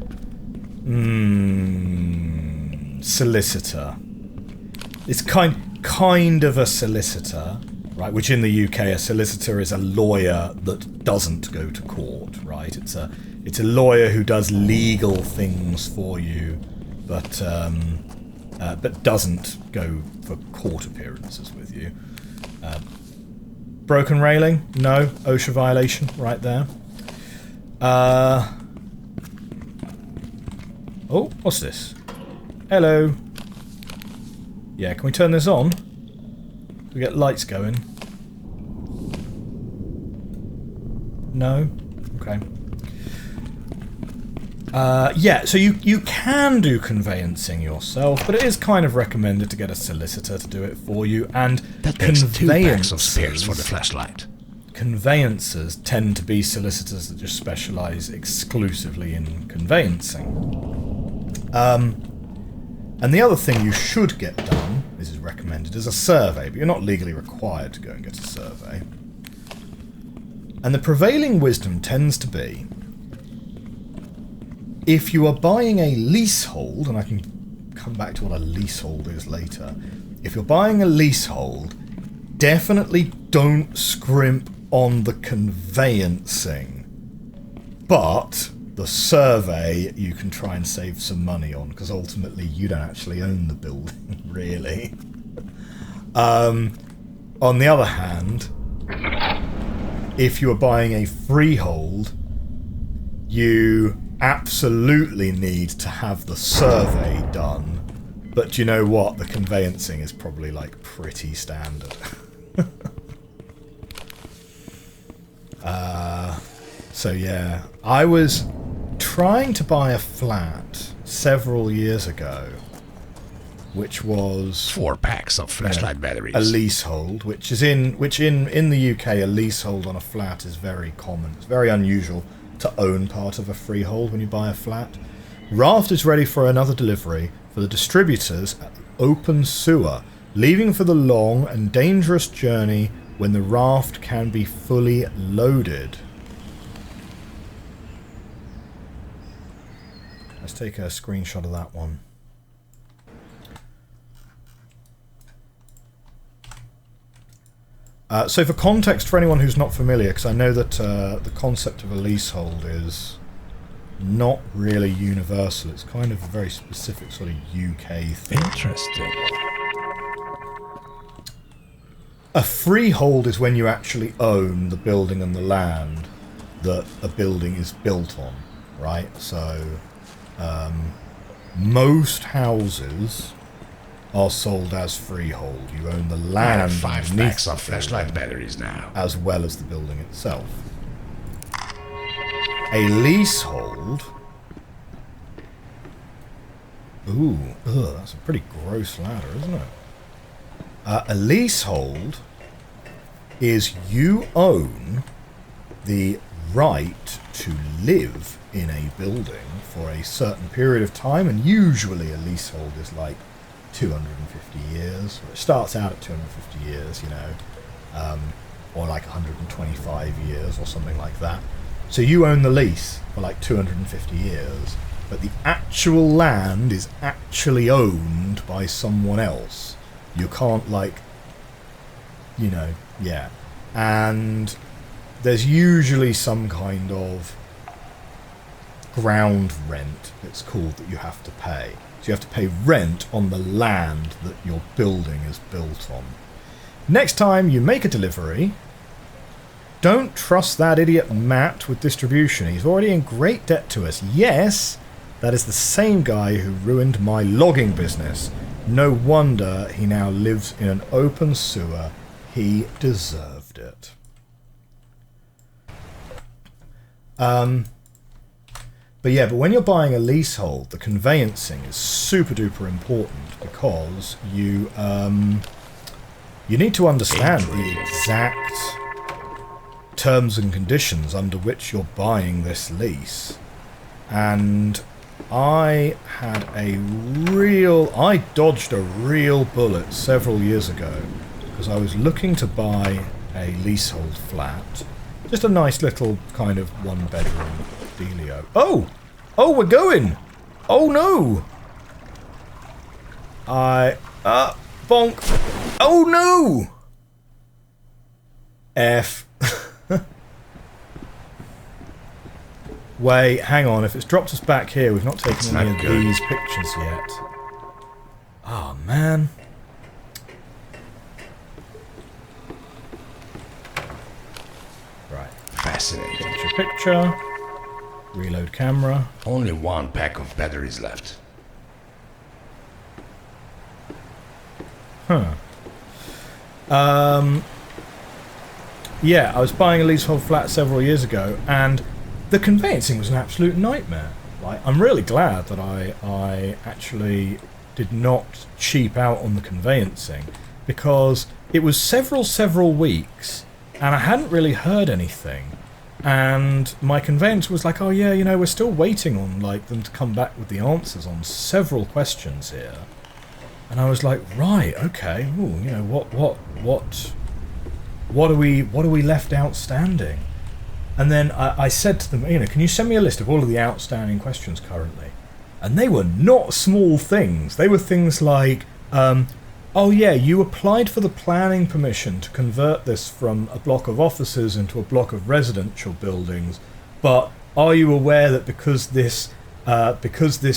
[SPEAKER 1] solicitor. It's kind of a solicitor, right? Which in the UK, a solicitor is a lawyer that doesn't go to court, right? It's a lawyer who does legal things for you, but doesn't go for court appearances with you. Broken railing? No. OSHA violation right there. Oh, what's this? Hello. Yeah, can we turn this on? We get lights going. No? Okay. Yeah, so you can do conveyancing yourself, but it is kind of recommended to get a solicitor to do it for you, and
[SPEAKER 2] that makes 2 packs of spares for the flashlight.
[SPEAKER 1] Conveyancers tend to be solicitors that just specialise exclusively in conveyancing. And the other thing you should get done, this is recommended, is a survey, but you're not legally required to go and get a survey. And the prevailing wisdom tends to be, if you are buying a leasehold, and I can come back to what a leasehold is later, if you're buying a leasehold, definitely don't scrimp on the conveyancing. But the survey you can try and save some money on, because ultimately you don't actually own the building, really. On the other hand, if you are buying a freehold, you absolutely need to have the survey done. But you know what? The conveyancing is probably like pretty standard. So yeah, I was trying to buy a flat several years ago, which was
[SPEAKER 2] 4 packs of flashlight batteries.
[SPEAKER 1] A leasehold, which in the UK, a leasehold on a flat is very common. It's very unusual to own part of a freehold when you buy a flat. Raft is ready for another delivery for the distributors at the open sewer, leaving for the long and dangerous journey when the raft can be fully loaded. Let's take a screenshot of that one. So for context, for anyone who's not familiar, because I know that the concept of a leasehold is not really universal. It's kind of a very specific sort of UK thing.
[SPEAKER 2] Interesting.
[SPEAKER 1] A freehold is when you actually own the building and the land that a building is built on, right? So most houses are sold as freehold. You own the land.
[SPEAKER 2] I have 5 packs of flashlight batteries now,
[SPEAKER 1] as well as the building itself. A leasehold. Ooh, that's a pretty gross ladder, isn't it? A leasehold is you own the right to live in a building for a certain period of time, and usually a leasehold is like 250 years, or it starts out at 250 years, you know, or like 125 years or something like that. So you own the lease for like 250 years, but the actual land is actually owned by someone else. You can't, like, you know, yeah. And there's usually some kind of ground rent, it's called, that you have to pay. So you have to pay rent on the land that your building is built on. Next time you make a delivery, don't trust that idiot Matt with distribution. He's already in great debt to us. Yes, that is the same guy who ruined my logging business. No wonder he now lives in an open sewer. He deserved it. But yeah, but when you're buying a leasehold, the conveyancing is super duper important, because you need to understand the exact terms and conditions under which you're buying this lease. And I dodged a real bullet several years ago, because I was looking to buy a leasehold flat. Just a nice little kind of one bedroom dealio. Oh, we're going. Oh no. Bonk. Oh no. F. Wait, hang on. If it's dropped us back here, we've not taken any of these pictures yet. Oh man. Right.
[SPEAKER 2] Fascinating.
[SPEAKER 1] Picture. Reload camera.
[SPEAKER 2] Only one pack of batteries left.
[SPEAKER 1] Huh. Yeah, I was buying a leasehold flat several years ago, and the conveyancing was an absolute nightmare. Like, I'm really glad that I actually did not cheap out on the conveyancing, because it was several weeks, and I hadn't really heard anything. And my conveyancer was like, oh yeah, you know, we're still waiting on like them to come back with the answers on several questions here. And I was like, right, okay, ooh, you know, what are we left outstanding? And then I said to them, you know, can you send me a list of all of the outstanding questions currently? And they were not small things. They were things like, oh yeah, you applied for the planning permission to convert this from a block of offices into a block of residential buildings, but are you aware that because this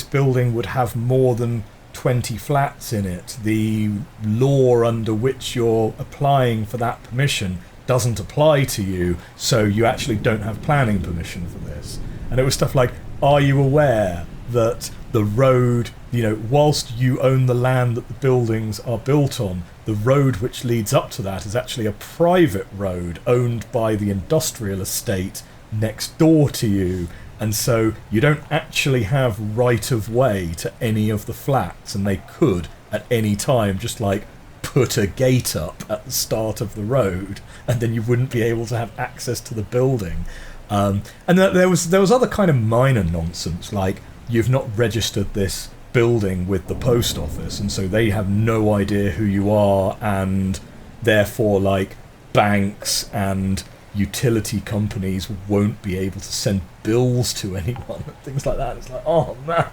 [SPEAKER 1] building would have more than 20 flats in it, the law under which you're applying for that permission doesn't apply to you, so you actually don't have planning permission for this? And it was stuff like, are you aware that the road, you know, whilst you own the land that the buildings are built on, the road which leads up to that is actually a private road owned by the industrial estate next door to you, and so you don't actually have right of way to any of the flats, and they could at any time just like put a gate up at the start of the road, and then you wouldn't be able to have access to the building. And there was other kind of minor nonsense, like you've not registered this building with the post office, and so they have no idea who you are, and therefore like banks and utility companies won't be able to send bills to anyone and things like that. It's like, oh man.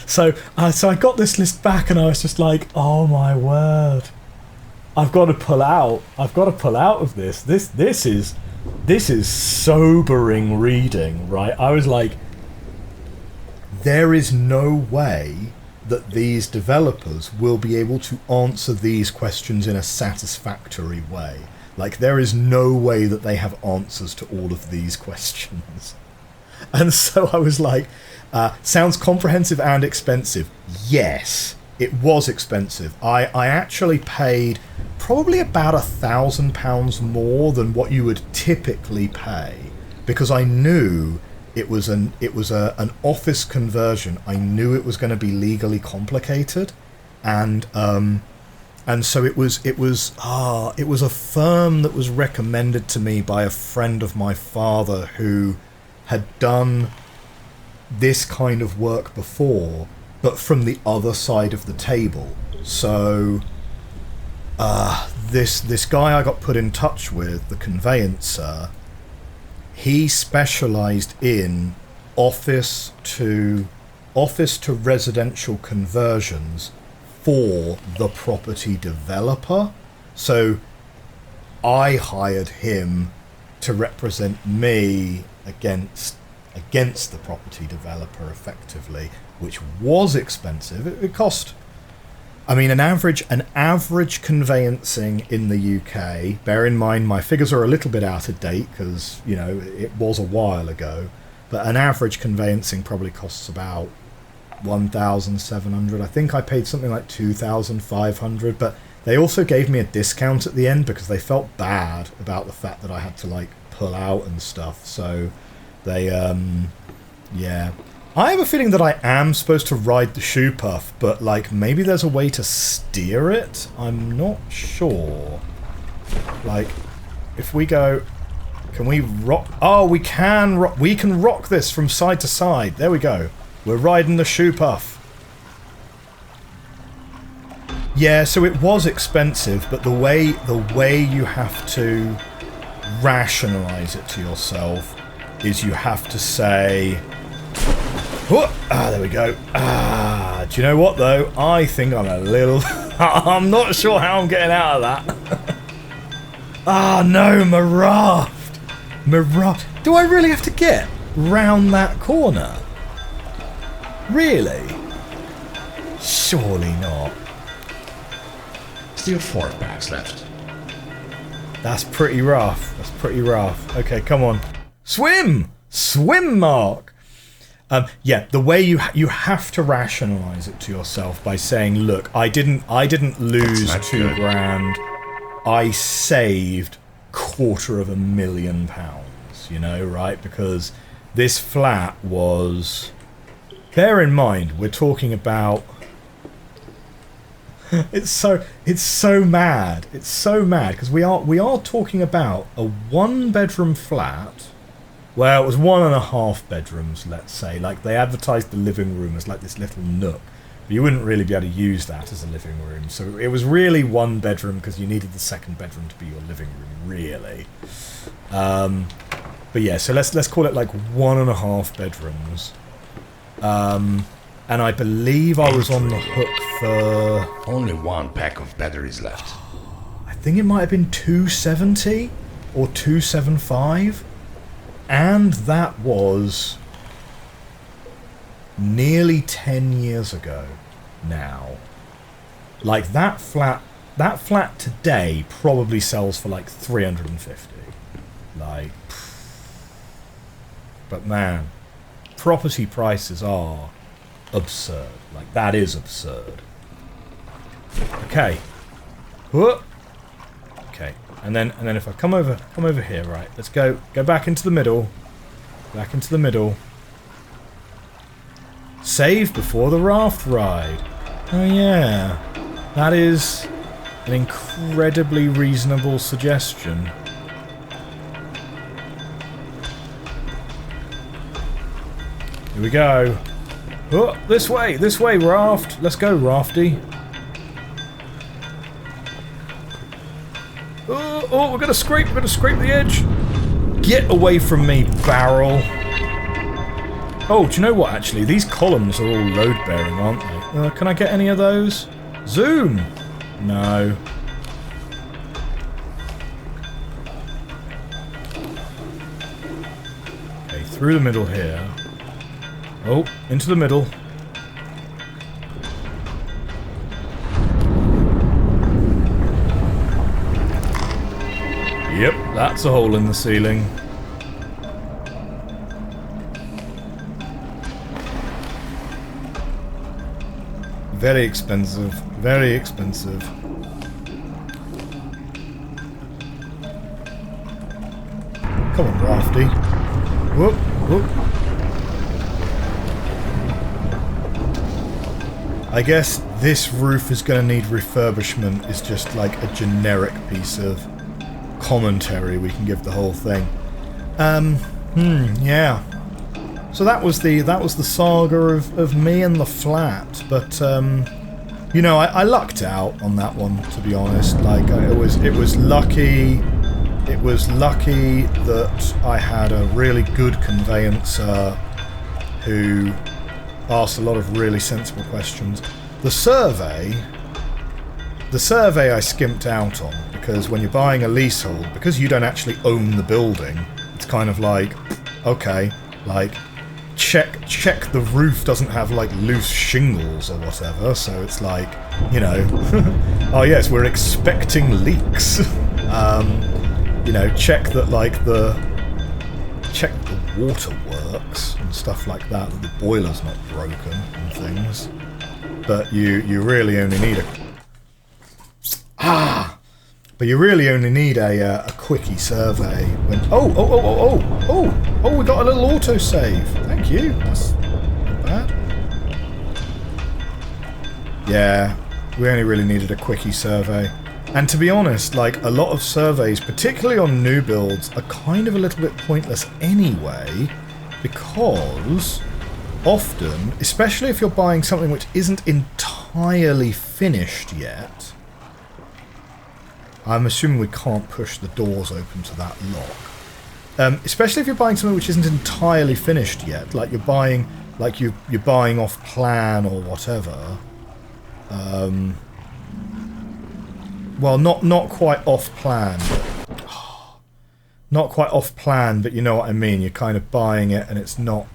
[SPEAKER 1] So I got this list back, and I was just like, oh my word, I've got to pull out of this. This is sobering reading, right? I was like, there is no way that these developers will be able to answer these questions in a satisfactory way. Like, there is no way that they have answers to all of these questions. And so I was like, sounds comprehensive and expensive. Yes, it was expensive. I actually paid probably about £1,000 more than what you would typically pay, because I knew it was an office conversion. I knew it was going to be legally complicated, and And so it was a firm that was recommended to me by a friend of my father who had done this kind of work before, but from the other side of the table. So this guy I got put in touch with, the conveyancer, he specialized in office to residential conversions for the property developer. So I hired him to represent me against the property developer effectively, which was expensive. It cost, I mean, an average conveyancing in the UK, bear in mind my figures are a little bit out of date because, you know, it was a while ago, but an average conveyancing probably costs about 1,700. I think I paid something like 2,500, but they also gave me a discount at the end because they felt bad about the fact that I had to like pull out and stuff. So they yeah, I have a feeling that I am supposed to ride the shoe puff, but like maybe there's a way to steer it. I'm not sure. Like if we go, can we rock? Oh, we can rock. We can rock this from side to side. There we go. We're riding the shoe puff. Yeah, so it was expensive, but the way you have to rationalize it to yourself is you have to say, there we go. Do you know what though? I think I'm a little I'm not sure how I'm getting out of that. No, my raft. Do I really have to get round that corner? Really? Surely not.
[SPEAKER 2] Still 4 packs left.
[SPEAKER 1] That's pretty rough. That's pretty rough. Okay, come on. Swim! Swim, Mark! Yeah, the way you have to rationalise it to yourself by saying, look, I didn't lose £2,000. I saved £250,000, you know, right? Because this flat was... Bear in mind, we're talking about... It's so mad. It's so mad because we are talking about a 1-bedroom flat. Well, it was 1.5 bedrooms, let's say. Like they advertised the living room as like this little nook, but you wouldn't really be able to use that as a living room. So it was really 1 bedroom because you needed the 2nd bedroom to be your living room, really. But yeah, so let's call it like 1.5 bedrooms. And I believe I was on the hook for...
[SPEAKER 2] Only 1 pack of batteries left.
[SPEAKER 1] I think it might have been 270 or 275. And that was nearly 10 years ago now. Like that flat today probably sells for like 350. Like, but man, property prices are absurd. Like that is absurd. Okay. Whoop. Okay. And then if I come over here, right? Let's go back into the middle. Back into the middle. Save before the raft ride. Oh yeah. That is an incredibly reasonable suggestion. Here we go. Oh, this way, raft. Let's go, rafty. Oh, we're gonna scrape the edge. Get away from me, barrel. Oh, do you know what, actually? These columns are all load-bearing, aren't they? Can I get any of those? Zoom! No. Okay, through the middle here. Oh, into the middle. Yep, that's a hole in the ceiling. Very expensive. Very expensive. Come on, Rafty. Whoop, whoop. I guess this roof is going to need refurbishment is just like a generic piece of commentary we can give the whole thing. Yeah. So that was the saga of me and the flat, but you know, I lucked out on that one, to be honest. Like it was lucky. It was lucky that I had a really good conveyancer who asked a lot of really sensible questions. The survey I skimped out on, because when you're buying a leasehold, because you don't actually own the building, it's kind of like, okay, like check the roof doesn't have like loose shingles or whatever, so it's like, you know, oh yes, we're expecting leaks. You know, check that like the water works and stuff like that the boiler's not broken and things. But you really only need but you really only need a quickie survey when we got a little autosave. Thank you. That's not bad. Yeah, we only really needed a quickie survey. And to be honest, like, a lot of surveys, particularly on new builds, are kind of a little bit pointless anyway, because often, especially if you're buying something which isn't entirely finished yet, I'm assuming we can't push the doors open to that lock. Especially if you're buying something which isn't entirely finished yet, like you're buying off plan or whatever. Well, not quite off plan. Not quite off plan, but you know what I mean. You're kind of buying it, and it's not.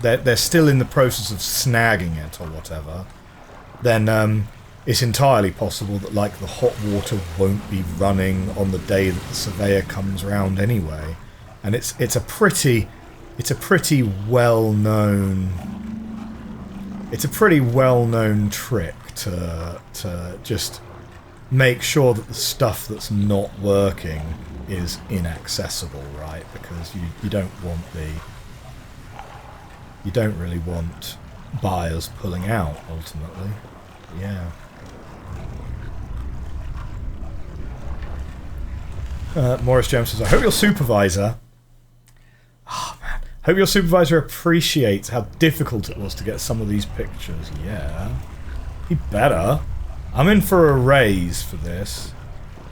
[SPEAKER 1] They're still in the process of snagging it or whatever. Then it's entirely possible that like the hot water won't be running on the day that the surveyor comes round anyway, and it's a pretty well known trick to just make sure that the stuff that's not working is inaccessible, right? Because you don't really want buyers pulling out ultimately. Yeah. Morris James says, I hope your supervisor appreciates how difficult it was to get some of these pictures. Yeah. He better. I'm in for a raise for this.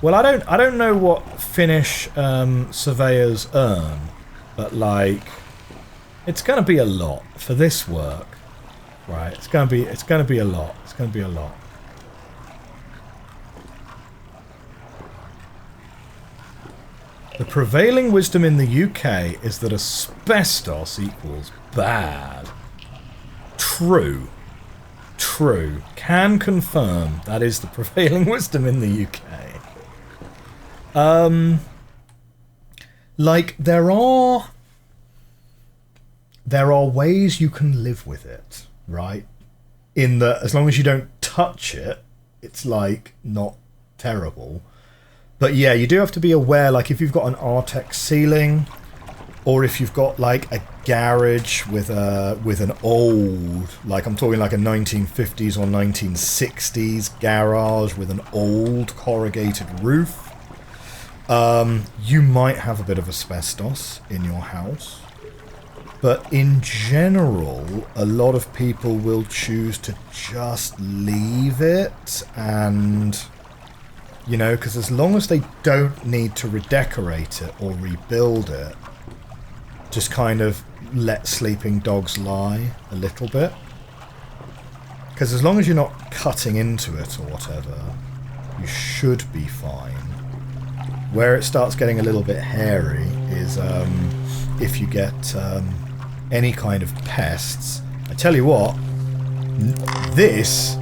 [SPEAKER 1] Well, I don't know what Finnish surveyors earn, but like, it's gonna be a lot for this work, right? It's gonna be a lot. It's gonna be a lot. The prevailing wisdom in the UK is that asbestos equals bad. True. True. Can confirm that is the prevailing wisdom in the UK. Like, there are ways you can live with it, right? In that, as long as you don't touch it, it's like not terrible. But yeah, you do have to be aware, like if you've got an Artex ceiling, or if you've got like a garage with an old, like I'm talking like a 1950s or 1960s garage with an old corrugated roof, you might have a bit of asbestos in your house. But in general, a lot of people will choose to just leave it, and you know, because as long as they don't need to redecorate it or rebuild it, just kind of let sleeping dogs lie a little bit. Because as long as you're not cutting into it or whatever, you should be fine. Where it starts getting a little bit hairy is if you get any kind of pests. I tell you what, this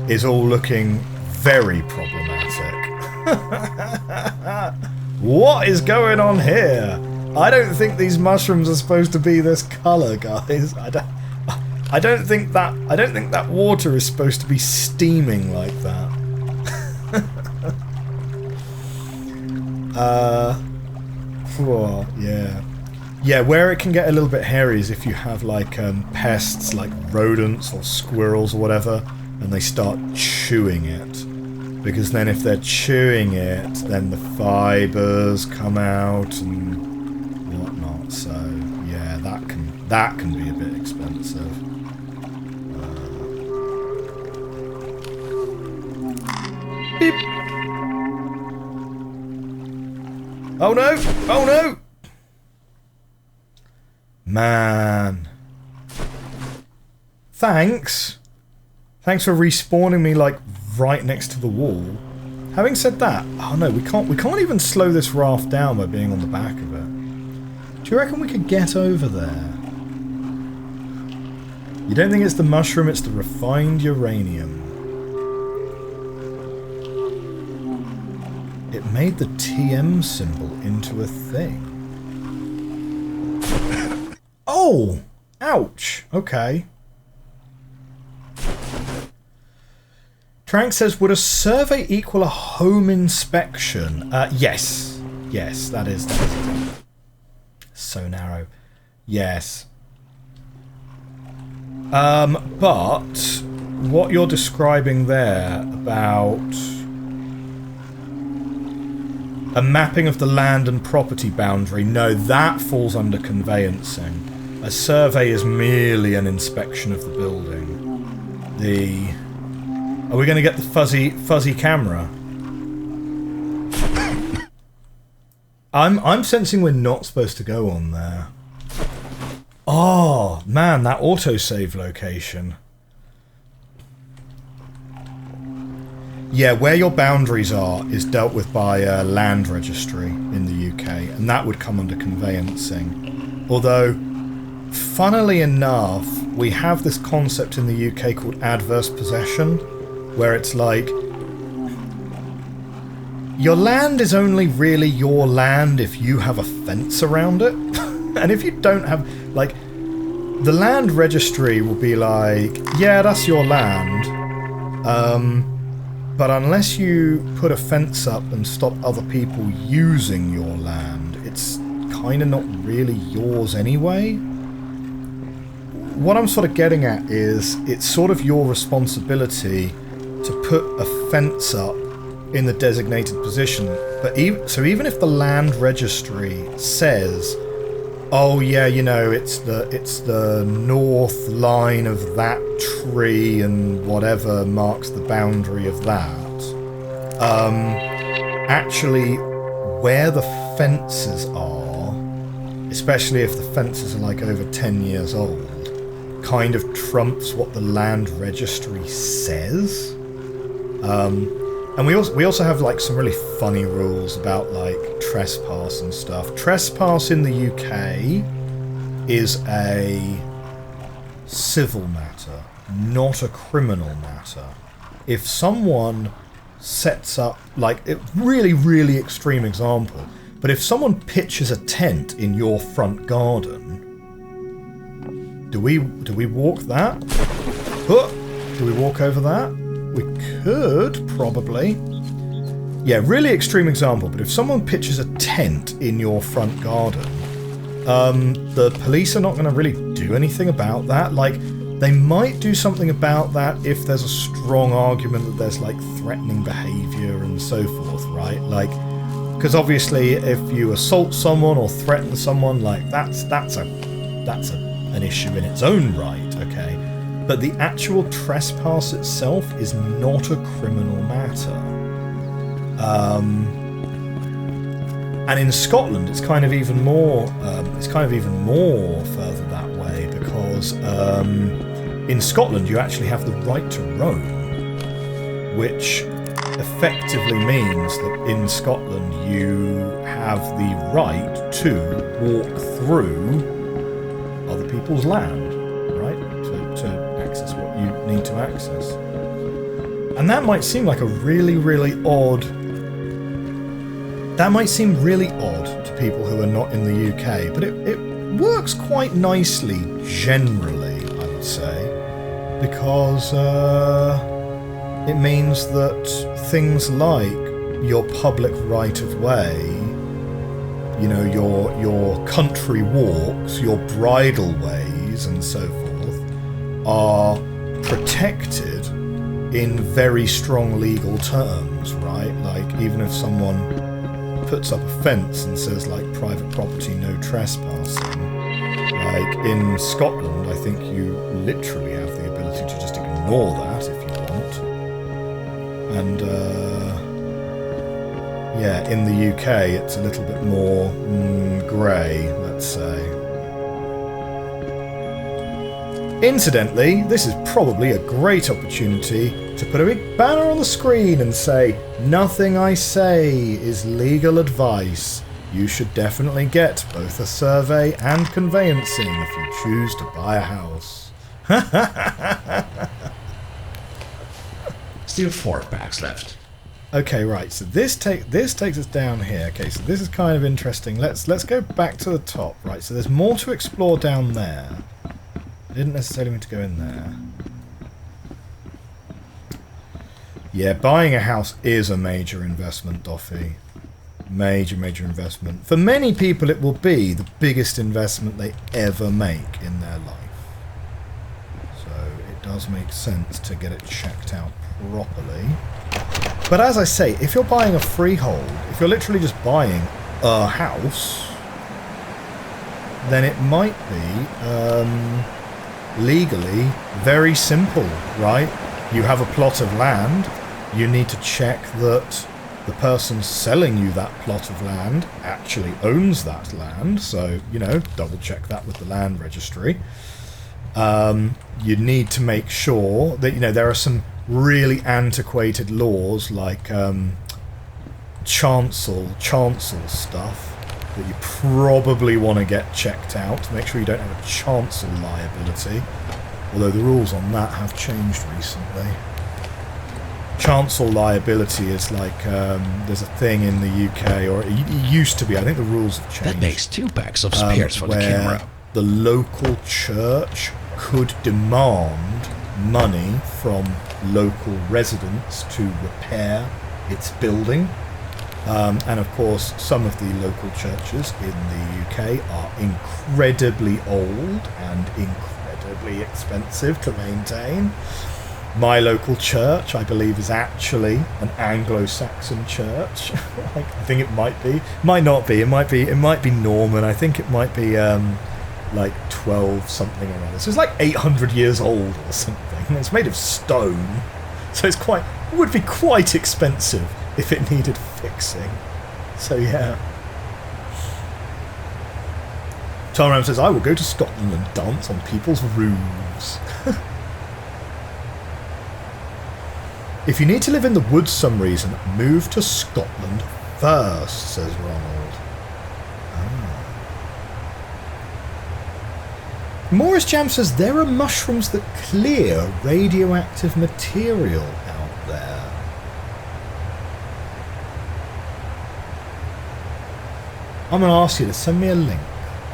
[SPEAKER 1] is all looking very problematic. What is going on here? I don't think these mushrooms are supposed to be this colour, guys. I don't think that water is supposed to be steaming like that. Oh, yeah. Yeah, where it can get a little bit hairy is if you have like pests like rodents or squirrels or whatever and they start chewing it. Because then if they're chewing it, then the fibers come out and whatnot. So yeah, that can be a bit expensive. Beep. Oh no! Oh no! Man. Thanks. Thanks for respawning me like right next to the wall. Having said that, oh no, we can't even slow this raft down by being on the back of it. Do you reckon we could get over there? You don't think it's the mushroom, it's the refined uranium. It made the TM symbol into a thing. Oh! Ouch! Okay. Trank says, would a survey equal a home inspection? Yes. Yes, that is so narrow. Yes. But what you're describing there about a mapping of the land and property boundary, no, that falls under conveyancing. A survey is merely an inspection of the building. Are we going to get the fuzzy camera? I'm sensing we're not supposed to go on there. Oh, man, that autosave location. Yeah, where your boundaries are is dealt with by a land registry in the UK, and that would come under conveyancing. Although, funnily enough, we have this concept in the UK called adverse possession, where it's like, your land is only really your land if you have a fence around it. And if you don't have, like, the land registry will be like, yeah, that's your land. But unless you put a fence up and stop other people using your land, it's kind of not really yours anyway. What I'm sort of getting at is, it's sort of your responsibility to put a fence up in the designated position. But even if the land registry says, oh yeah, you know, it's the north line of that tree and whatever marks the boundary of that, actually where the fences are, especially if the fences are like over 10 years old, kind of trumps what the land registry says. And we also have like some really funny rules about like trespass and stuff. Trespass in the UK is a civil matter, not a criminal matter. If someone sets up, like, a really, really extreme example, but if someone pitches a tent in your front garden, do we walk that? Do we walk over that? We could, probably. Yeah, really extreme example, but if someone pitches a tent in your front garden, the police are not going to really do anything about that. Like, they might do something about that if there's a strong argument that there's, like, threatening behaviour and so forth, right? Like, because obviously if you assault someone or threaten someone, like, that's an issue in its own right, okay? But the actual trespass itself is not a criminal matter. And in Scotland, it's kind of even more. Further that way, because in Scotland you actually have the right to roam, which effectively means that in Scotland you have the right to walk through other people's land, right? To access what you need to access. And that might seem like a really, really odd... That might seem really odd to people who are not in the UK, but it works quite nicely, generally, I would say, because it means that things like your public right-of-way, you know, your country walks, your bridle ways, and so forth, are protected in very strong legal terms, right? Like, even if someone puts up a fence and says, like, private property, no trespassing, like, in Scotland, I think you literally have the ability to just ignore that if you want. And, yeah, in the UK, it's a little bit more grey, let's say. Incidentally, this is probably a great opportunity to put a big banner on the screen and say, nothing I say is legal advice. You should definitely get both a survey and conveyancing if you choose to buy a house.
[SPEAKER 2] Still 4 packs left.
[SPEAKER 1] Okay, right, so this takes us down here. Okay, so this is kind of interesting. Let's go back to the top. Right, so there's more to explore down there. I didn't necessarily mean to go in there. Yeah, buying a house is a major investment, Doffy. Major investment. For many people, it will be the biggest investment they ever make in their life. So it does make sense to get it checked out properly. But as I say, if you're buying a freehold, if you're literally just buying a house, then it might be legally very simple, right? You have a plot of land, you need to check that the person selling you that plot of land actually owns that land, so, you know, double check that with the land registry. You need to make sure that, you know, there are some really antiquated laws like chancel stuff that you probably want to get checked out to make sure you don't have a chancel liability, although the rules on that have changed recently. Chancel liability is like there's a thing in the UK, or it used to be, I think the rules have changed.
[SPEAKER 2] That makes 2 packs of spares for the camera.
[SPEAKER 1] The local church could demand money from local residents to repair its building. And of course, some of the local churches in the UK are incredibly old and incredibly expensive to maintain. My local church, I believe, is actually an Anglo-Saxon church. I think it might be. Might not be. It might be Norman. I think it might be like 12 something or other. So it's like 800 years old or something. It's made of stone, so it would be quite expensive if it needed fixing. So yeah. Tom Ram says, I will go to Scotland and dance on people's roofs. If you need to live in the woods some reason, move to Scotland first, says Ronald. Morris Jam says, there are mushrooms that clear radioactive material out there. I'm going to ask you to send me a link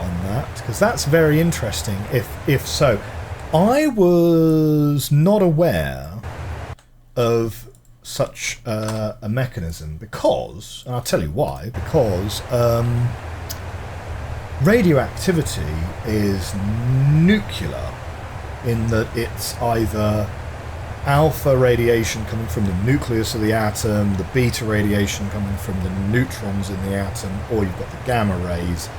[SPEAKER 1] on that, because that's very interesting, if so. I was not aware of such a mechanism because, and I'll tell you why, because radioactivity is nuclear in that it's either alpha radiation coming from the nucleus of the atom, the beta radiation coming from the neutrons in the atom, or you've got the gamma rays.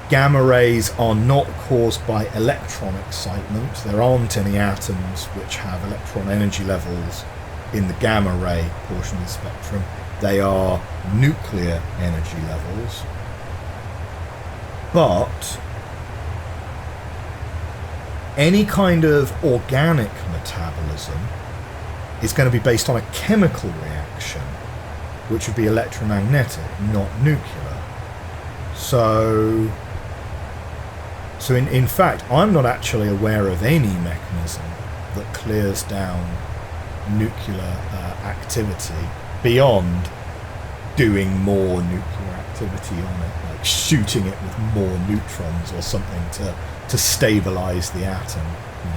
[SPEAKER 1] Gamma rays are not caused by electron excitement. There aren't any atoms which have electron energy levels in the gamma ray portion of the spectrum. They are nuclear energy levels. But any kind of organic metabolism is going to be based on a chemical reaction, which would be electromagnetic, not nuclear. So in fact, I'm not actually aware of any mechanism that clears down nuclear activity beyond doing more nuclear activity on it, like shooting it with more neutrons or something to stabilize the atom, you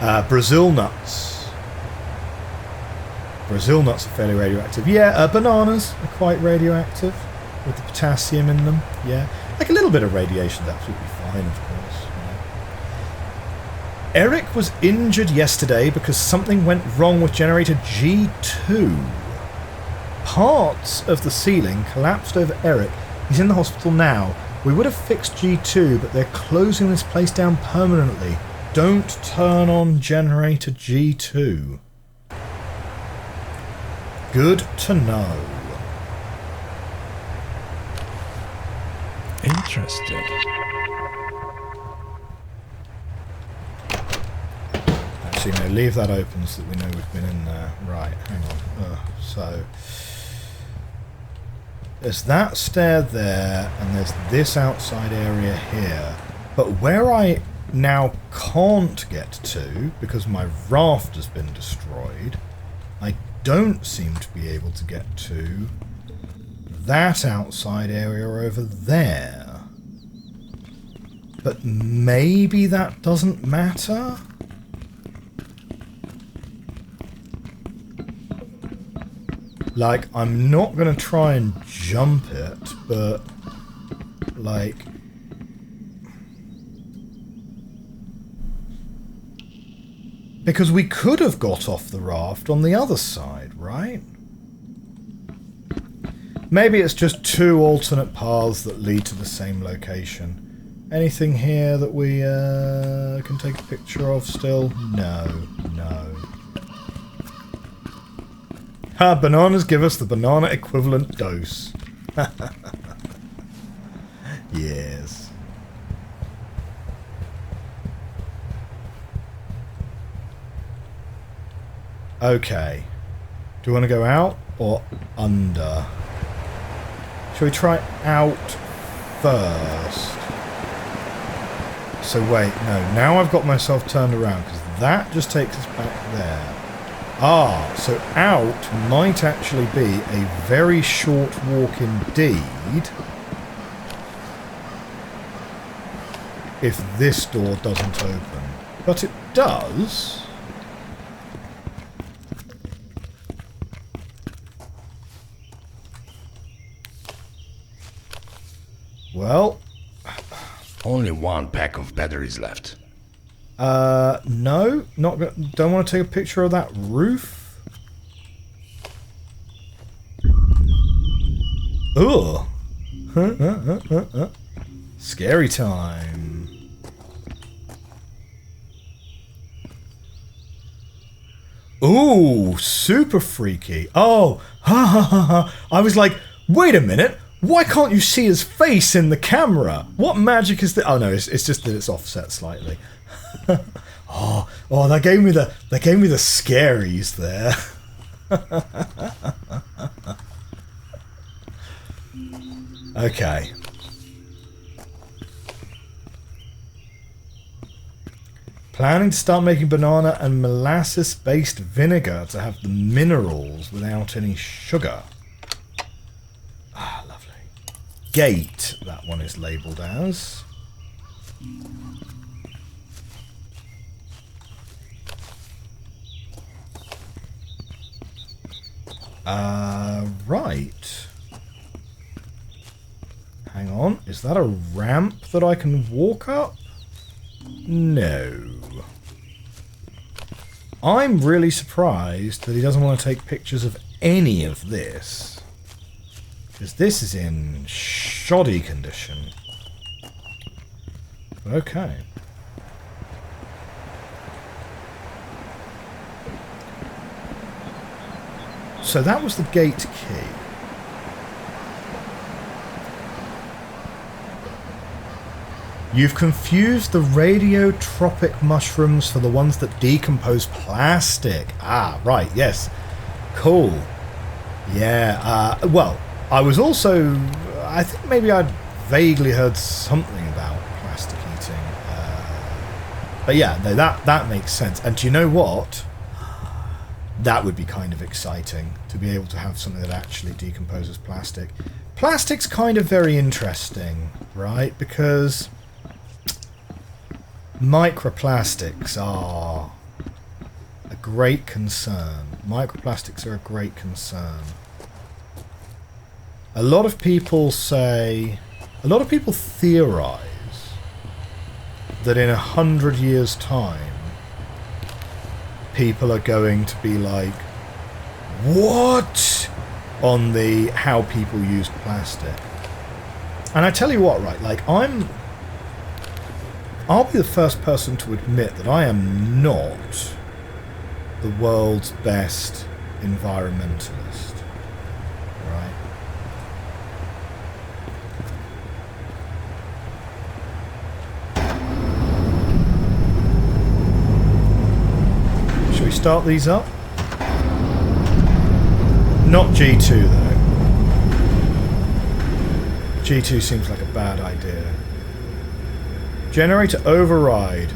[SPEAKER 1] know. Brazil nuts are fairly radioactive. Yeah, bananas are quite radioactive with the potassium in them. Yeah, like a little bit of radiation is absolutely fine, of course. You know. Eric was injured yesterday because something went wrong with generator G2. Parts of the ceiling collapsed over Eric. He's in the hospital now. We would have fixed G2, but they're closing this place down permanently. Don't turn on generator G2. Good to know.
[SPEAKER 2] Interesting.
[SPEAKER 1] Actually, no, leave that open so that we know we've been in there. Right, hang on. So, there's that stair there, and there's this outside area here. But where I now can't get to, because my raft has been destroyed, I don't seem to be able to get to that outside area over there. But maybe that doesn't matter? Like, I'm not going to try and jump it, but, like... Because we could have got off the raft on the other side, right? Maybe it's just two alternate paths that lead to the same location. Anything here that we can take a picture of still? No, no. Ha, bananas give us the banana equivalent dose. Yes. Okay. Do we want to go out or under? Shall we try out first? So wait, no. Now I've got myself turned around because that just takes us back there. Ah, so out might actually be a very short walk indeed. If this door doesn't open. But it does. Well.
[SPEAKER 2] Only one pack of batteries left.
[SPEAKER 1] No, don't want to take a picture of that roof. Ugh. Scary time. Ooh, super freaky. Oh, ha ha ha ha. I was like, wait a minute. Why can't you see his face in the camera? What magic is that? Oh no, it's just that it's offset slightly. oh, that gave me the scaries there. Okay. Planning to start making banana and molasses-based vinegar to have the minerals without any sugar. Ah, lovely. Gate, that one is labelled as. Right. Hang on, is that a ramp that I can walk up? No. I'm really surprised that he doesn't want to take pictures of any of this. Because this is in shoddy condition. Okay. So that was the gate key. You've confused the radiotropic mushrooms for the ones that decompose plastic. Ah, right, yes. Cool. Yeah, well, I was also... I think maybe I'd vaguely heard something about plastic eating. But yeah, no, that makes sense. And do you know what? That would be kind of exciting, to be able to have something that actually decomposes plastic. Plastic's kind of very interesting, right? Because microplastics are a great concern. Microplastics are a great concern. A lot of people theorize that in 100 years' time, people are going to be like, what? On the how people use plastic. And I tell you what, right, like, I'll be the first person to admit that I am not the world's best environmentalist, right? Shall we start these up? Not G2 though. G2 seems like a bad idea. Generator override.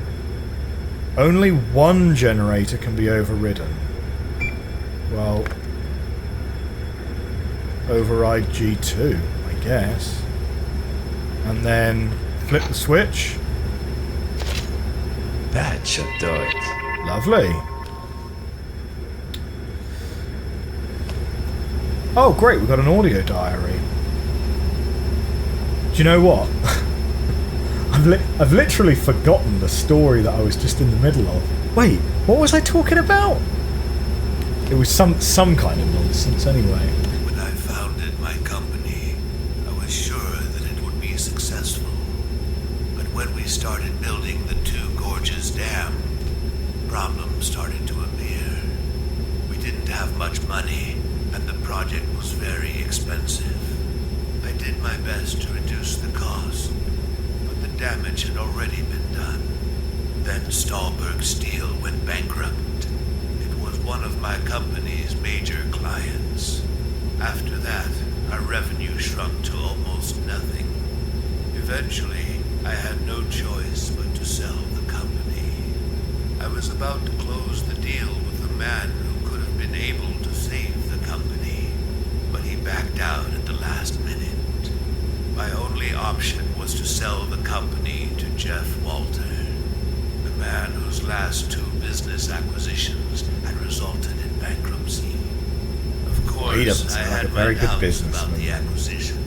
[SPEAKER 1] Only one generator can be overridden. Well, override G2, I guess. And then flip the switch.
[SPEAKER 2] That should do it.
[SPEAKER 1] Lovely. Oh, great, we've got an audio diary. Do you know what? I've literally forgotten the story that I was just in the middle of. Wait, what was I talking about? It was some kind of nonsense anyway.
[SPEAKER 3] When I founded my company, I was sure that it would be successful. But when we started building the Two Gorges Dam, problems started to appear. We didn't have much money, and the project was very expensive. I did my best to reduce the cost, but the damage had already been done. Then Stahlberg Steel went bankrupt. It was one of my company's major clients. After that, our revenue shrunk to almost nothing. Eventually, I had no choice but to sell the company. I was about to close the deal with a man who could have been able to save the company, but he backed out at the last minute. My only option was to sell the company to Jeff Walter, the man whose last two business acquisitions had resulted in bankruptcy. Of course, I had my doubts about the acquisition,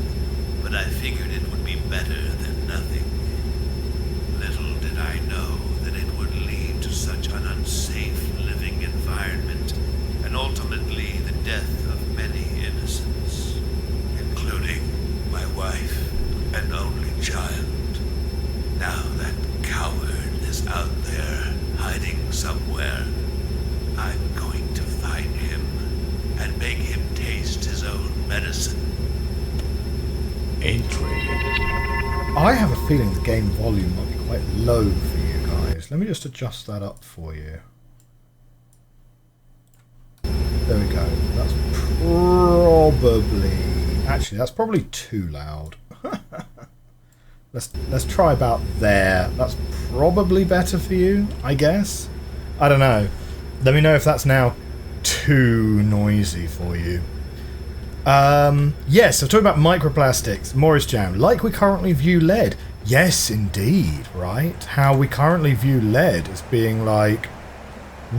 [SPEAKER 3] but I figured it would be better than nothing. Little did I know that it would lead to such an unsafe living environment, and ultimately the death of many innocents, including my wife and only child. Now that coward is out there, hiding somewhere. I'm going to find him and make him taste his own medicine.
[SPEAKER 2] Intriguing.
[SPEAKER 1] I have a feeling the game volume might be quite low for you guys. Let me just adjust that up for you. There we go. That's probably... Actually, that's probably too loud. Let's try about there. That's probably better for you, I guess. I don't know. Let me know if that's now too noisy for you. Yes, so talking about microplastics, Morris Jam, like we currently view lead. Yes, indeed, right? How we currently view lead as being like,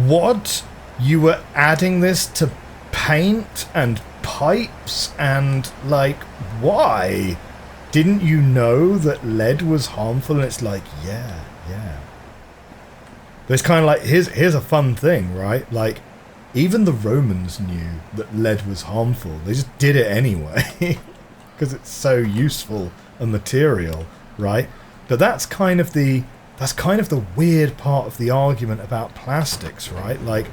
[SPEAKER 1] what? You were adding this to paint and pipes and, like, why? Didn't you know that lead was harmful? And it's like, yeah. But it's kind of like, here's a fun thing, right? Like, even the Romans knew that lead was harmful. They just did it anyway because it's so useful a material, right? But that's kind of the weird part of the argument about plastics, right? Like,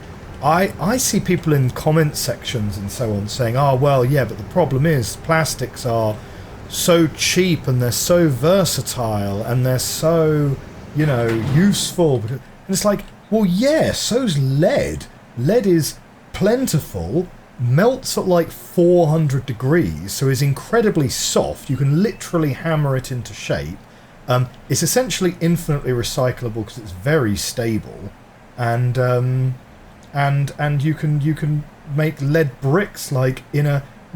[SPEAKER 1] I see people in comment sections and so on saying, oh, well, yeah, but the problem is plastics are so cheap and they're so versatile and they're so, useful. And it's like, well, yeah, so's lead. Lead is plentiful, melts at like 400 degrees, so is incredibly soft. You can literally hammer it into shape. It's essentially infinitely recyclable because it's very stable, and you can make lead bricks like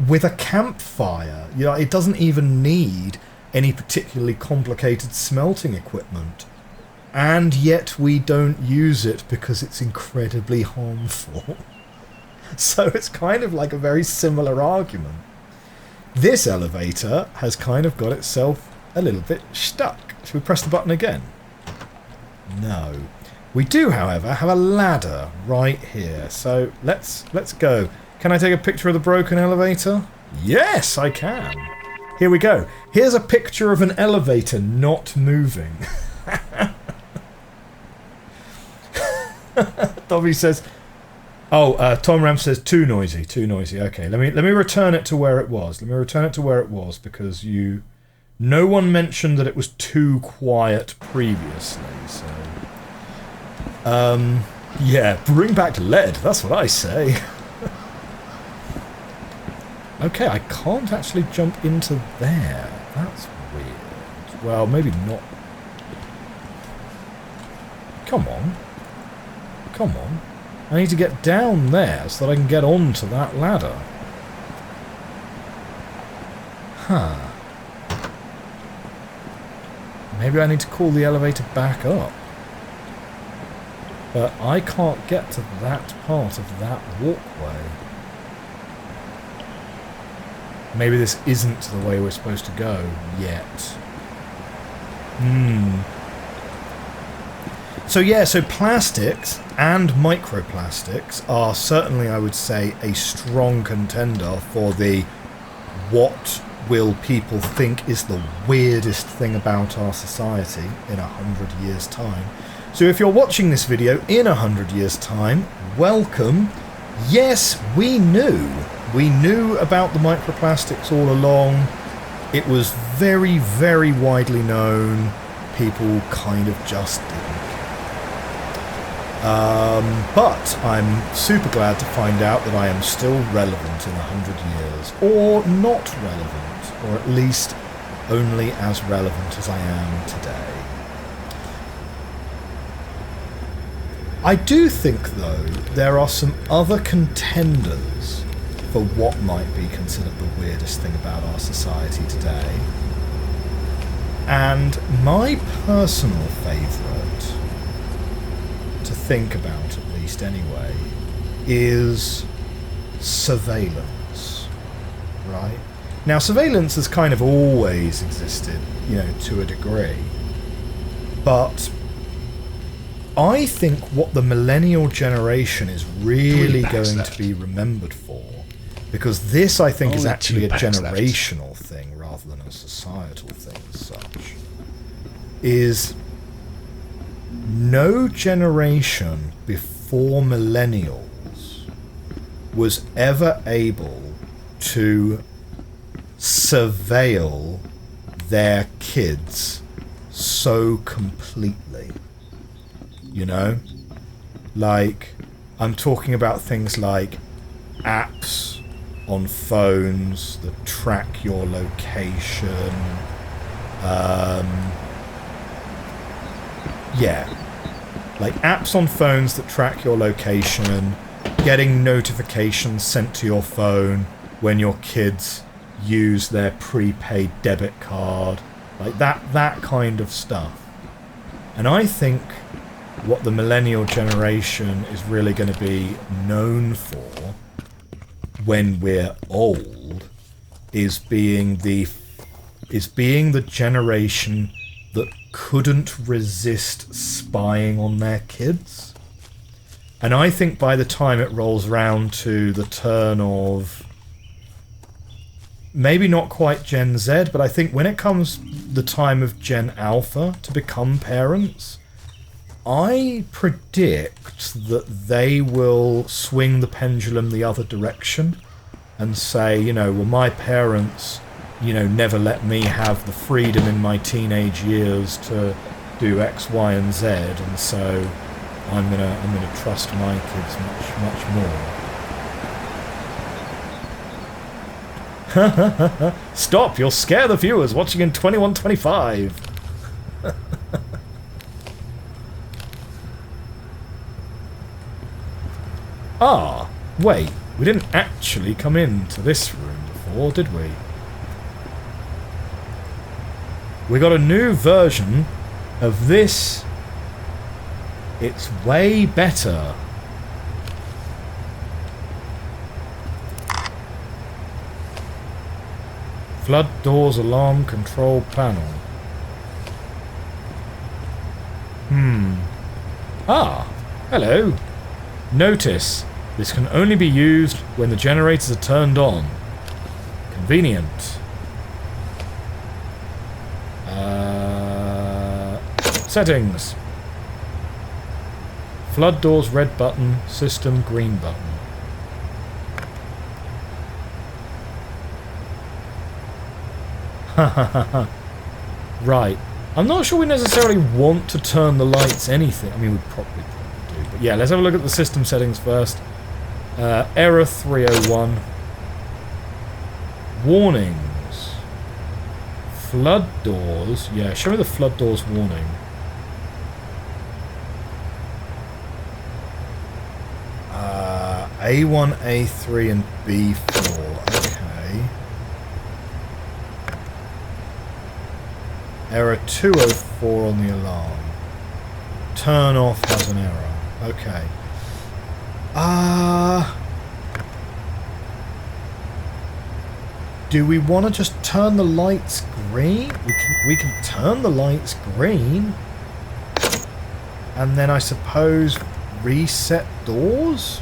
[SPEAKER 1] with a campfire. It doesn't even need any particularly complicated smelting equipment. And yet we don't use it because it's incredibly harmful. So it's kind of like a very similar argument. This elevator has kind of got itself a little bit stuck. Should we press the button again? No. We do, however, have a ladder right here. So let's go. Can I take a picture of the broken elevator? Yes, I can. Here we go. Here's a picture of an elevator not moving. Dobby says, oh, Tom Ram says too noisy, too noisy. Okay, let me return it to where it was. Let me return it to where it was because no one mentioned that it was too quiet previously. So, yeah, bring back lead. That's what I say. Okay, I can't actually jump into there. That's weird. Well, maybe not. Come on. Come on. I need to get down there so that I can get onto that ladder. Huh. Maybe I need to call the elevator back up. But I can't get to that part of that walkway. Maybe this isn't the way we're supposed to go yet. So yeah, so plastics and microplastics are certainly, I would say, a strong contender for the what will people think is the weirdest thing about our society in 100 years' time. So if you're watching this video in 100 years' time, welcome. Yes, we knew. We knew about the microplastics all along. It was very, very widely known. People kind of just didn't. But I'm super glad to find out that I am still relevant in 100 years. Or not relevant. Or at least only as relevant as I am today. I do think, though, there are some other contenders for what might be considered the weirdest thing about our society today. And my personal favourite, to think about at least anyway, is surveillance, right? Now, surveillance has kind of always existed, you know, to a degree. But I think what the millennial generation is really going to be remembered for, because this, I think, is actually a generational thing rather than a societal thing as such, is no generation before millennials was ever able to surveil their kids so completely. You know? Like, I'm talking about things like apps on phones that track your location. Yeah. Like apps on phones that track your location, getting notifications sent to your phone when your kids use their prepaid debit card. Like that kind of stuff. And I think what the millennial generation is really going to be known for when we're old is being the generation that couldn't resist spying on their kids. And I think by the time it rolls round to the turn of maybe not quite Gen Z, but I think when it comes the time of Gen Alpha to become parents, I predict that they will swing the pendulum the other direction and say, you know, well, my parents, you know, never let me have the freedom in my teenage years to do X, Y, and Z, and so I'm gonna trust my kids much more. Stop! You'll scare the viewers watching in 2125. Ah, wait, we didn't actually come into this room before, did we? We got a new version of this. It's way better. Flood doors alarm control panel. Ah, hello. Notice, this can only be used when the generators are turned on. Convenient. Settings. Flood doors red button, system green button. Right. I'm not sure we necessarily want to turn the lights anything. I mean, we probably do. But yeah, let's have a look at the system settings first. Error 301. Warnings. Flood doors. Yeah, show me the flood doors warning. A1, A3, and B4. Okay. Error 204 on the alarm. Turn off has an error. Okay. Do we want to just turn the lights green? We can turn the lights green. And then I suppose reset doors?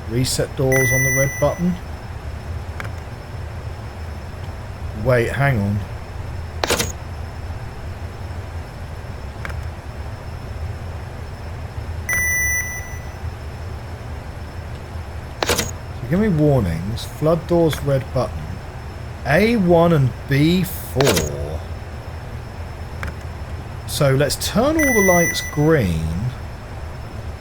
[SPEAKER 1] Reset doors on the red button. Wait, hang on. So give me warnings. Flood doors red button. A1 and B4. So let's turn all the lights green.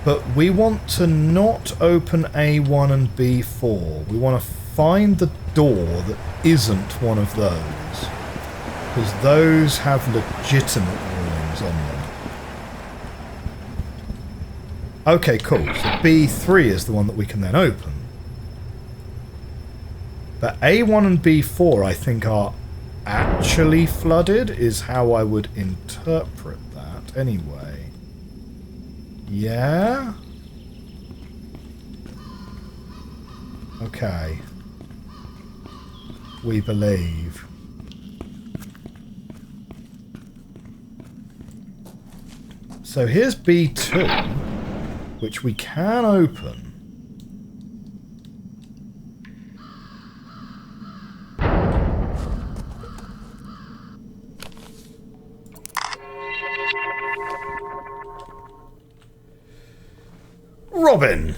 [SPEAKER 1] But we want to not open A1 and B4. We want to find the door that isn't one of those. Because those have legitimate warnings on them. Okay, cool. So B3 is the one that we can then open. But A1 and B4, I think, are actually flooded, is how I would interpret that anyway. Yeah? Okay. We believe. So here's B2, which we can open. Robin!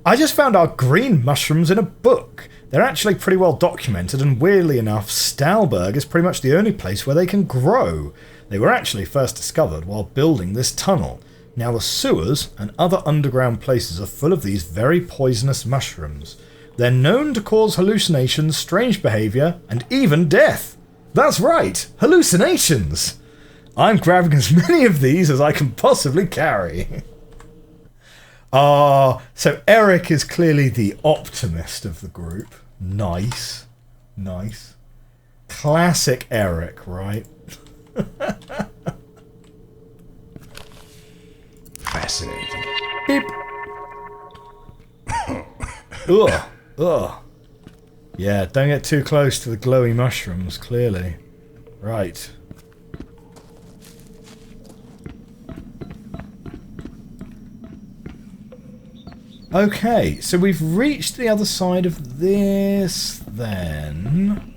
[SPEAKER 1] I just found our green mushrooms in a book. They're actually pretty well documented, and weirdly enough, Stalberg is pretty much the only place where they can grow. They were actually first discovered while building this tunnel. Now the sewers and other underground places are full of these very poisonous mushrooms. They're known to cause hallucinations, strange behaviour, and even death. That's right, hallucinations! I'm grabbing as many of these as I can possibly carry. So Eric is clearly the optimist of the group. Nice. Nice. Classic Eric, right?
[SPEAKER 2] Fascinating.
[SPEAKER 1] Beep. Ugh. Ugh. Yeah, don't get too close to the glowy mushrooms, clearly. Right. Okay, so we've reached the other side of this, then.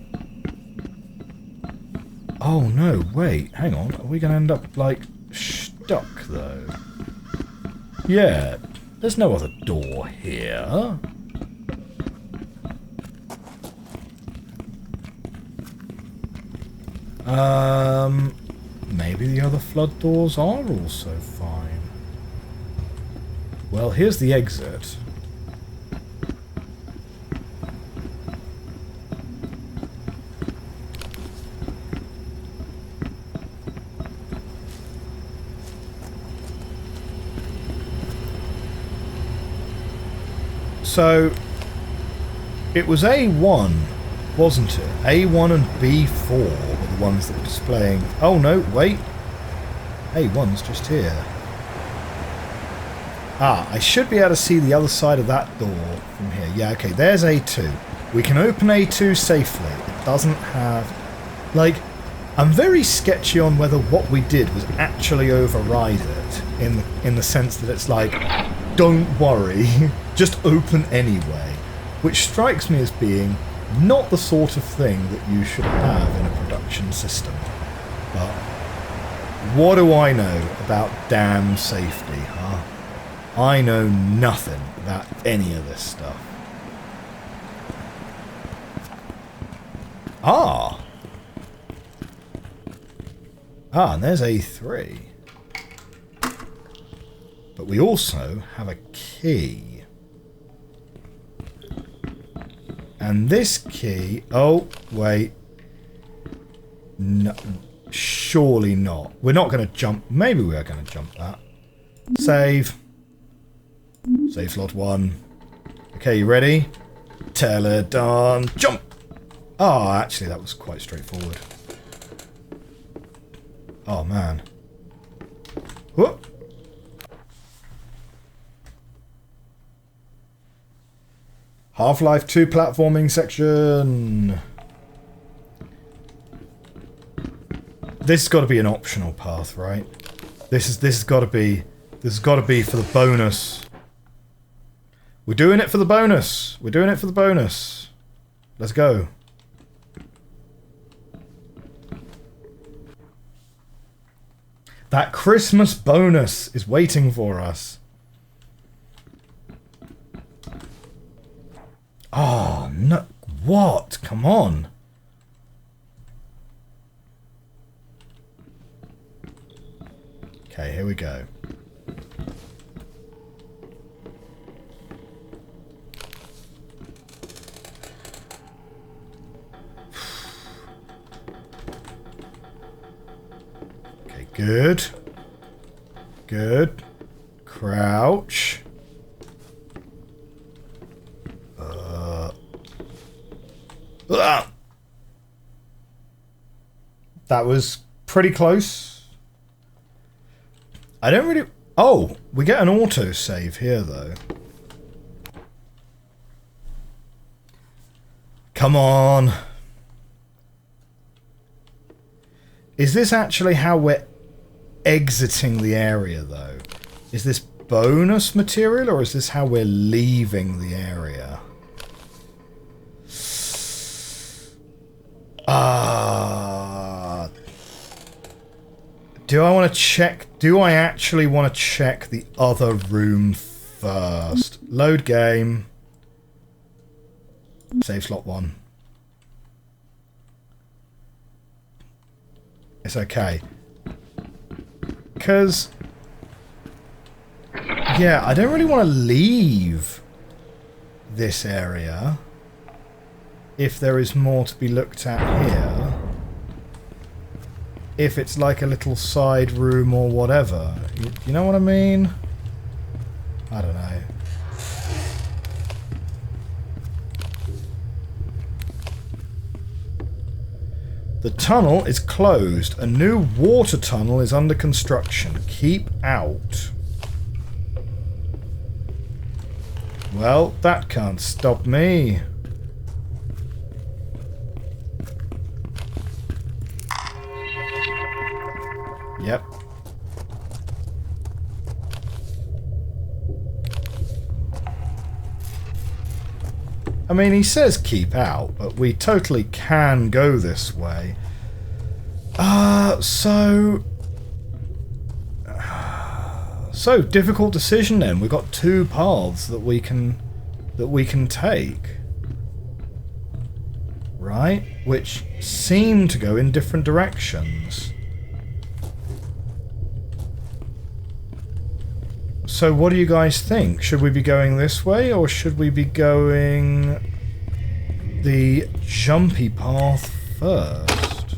[SPEAKER 1] Oh no, wait, hang on. Are we going to end up, like, stuck, though? Yeah, there's no other door here. Maybe the other flood doors are also fine. Well, here's the exit. So, it was A1, wasn't it? A1 and B4 were the ones that were displaying... Oh no, wait. A1's just here. Ah, I should be able to see the other side of that door from here. Yeah, okay, there's A2. We can open A2 safely. It doesn't have... Like, I'm very sketchy on whether what we did was actually override it, in the sense that it's like, don't worry, just open anyway, which strikes me as being not the sort of thing that you should have in a production system. But what do I know about damn safety, huh? I know nothing about any of this stuff. Ah, and there's A3. But we also have a key. And this key... Oh, wait. No, surely not. We're not going to jump... Maybe we are going to jump that. Save. Save slot 1. Okay, you ready? Teledon. Jump! Oh, actually, that was quite straightforward. Oh, man. Whoop. Half-Life 2 platforming section. This has got to be an optional path, right? This has got to be for the bonus. We're doing it for the bonus. We're doing it for the bonus. Let's go. That Christmas bonus is waiting for us. Oh, no. What? Come on. Okay, here we go. Okay, good. Good. Crouch. That was pretty close. I don't really... Oh, we get an autosave here, though. Come on. Is this actually how we're exiting the area, though? Is this bonus material, or is this how we're leaving the area? Do I want to check... Do I actually want to check the other room first? Load game. Save slot 1. It's okay. Because... Yeah, I don't really want to leave this area if there is more to be looked at here. If it's like a little side room or whatever. You know what I mean? I don't know. The tunnel is closed. A new water tunnel is under construction. Keep out. Well, that can't stop me. Yep. I mean, he says keep out, but we totally can go this way. So difficult decision then. We've got two paths that we can take. Right? Which seem to go in different directions. So what do you guys think? Should we be going this way, or should we be going the jumpy path first?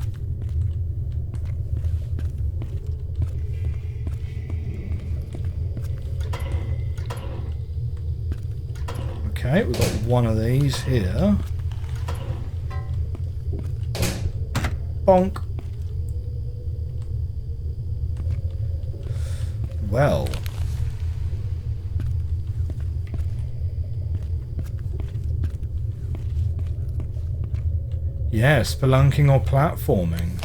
[SPEAKER 1] Okay, we've got one of these here. Bonk. Well... Yeah, spelunking or platforming.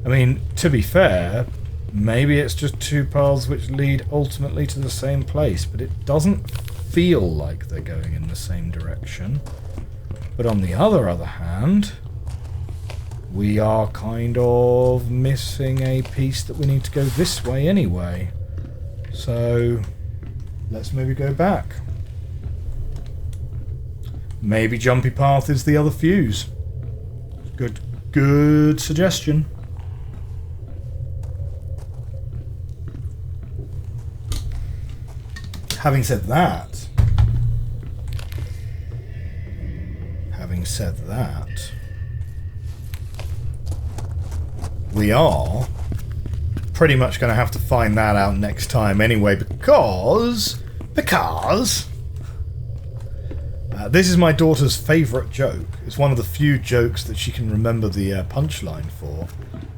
[SPEAKER 1] I mean, to be fair, maybe it's just two paths which lead ultimately to the same place, but it doesn't feel like they're going in the same direction. But on the other hand, we are kind of missing a piece that we need to go this way anyway. So let's maybe go back. Maybe Jumpy Path is the other fuse. Good suggestion. Having said that, we are pretty much going to have to find that out next time anyway, because this is my daughter's favourite joke. It's one of the few jokes that she can remember the punchline for.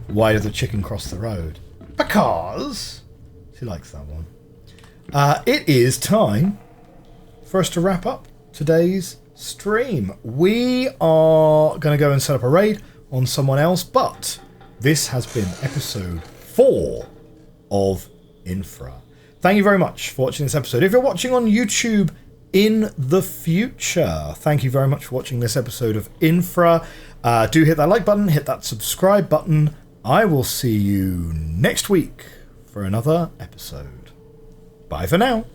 [SPEAKER 1] Why did the chicken cross the road? Because she likes that one. It is time for us to wrap up today's stream. We are going to go and set up a raid on someone else, but this has been episode 4 of Infra. Thank you very much for watching this episode. If you're watching on YouTube in the future, thank you very much for watching this episode of Infra. Do hit that like button, hit that subscribe button. I will see you next week for another episode. Bye for now.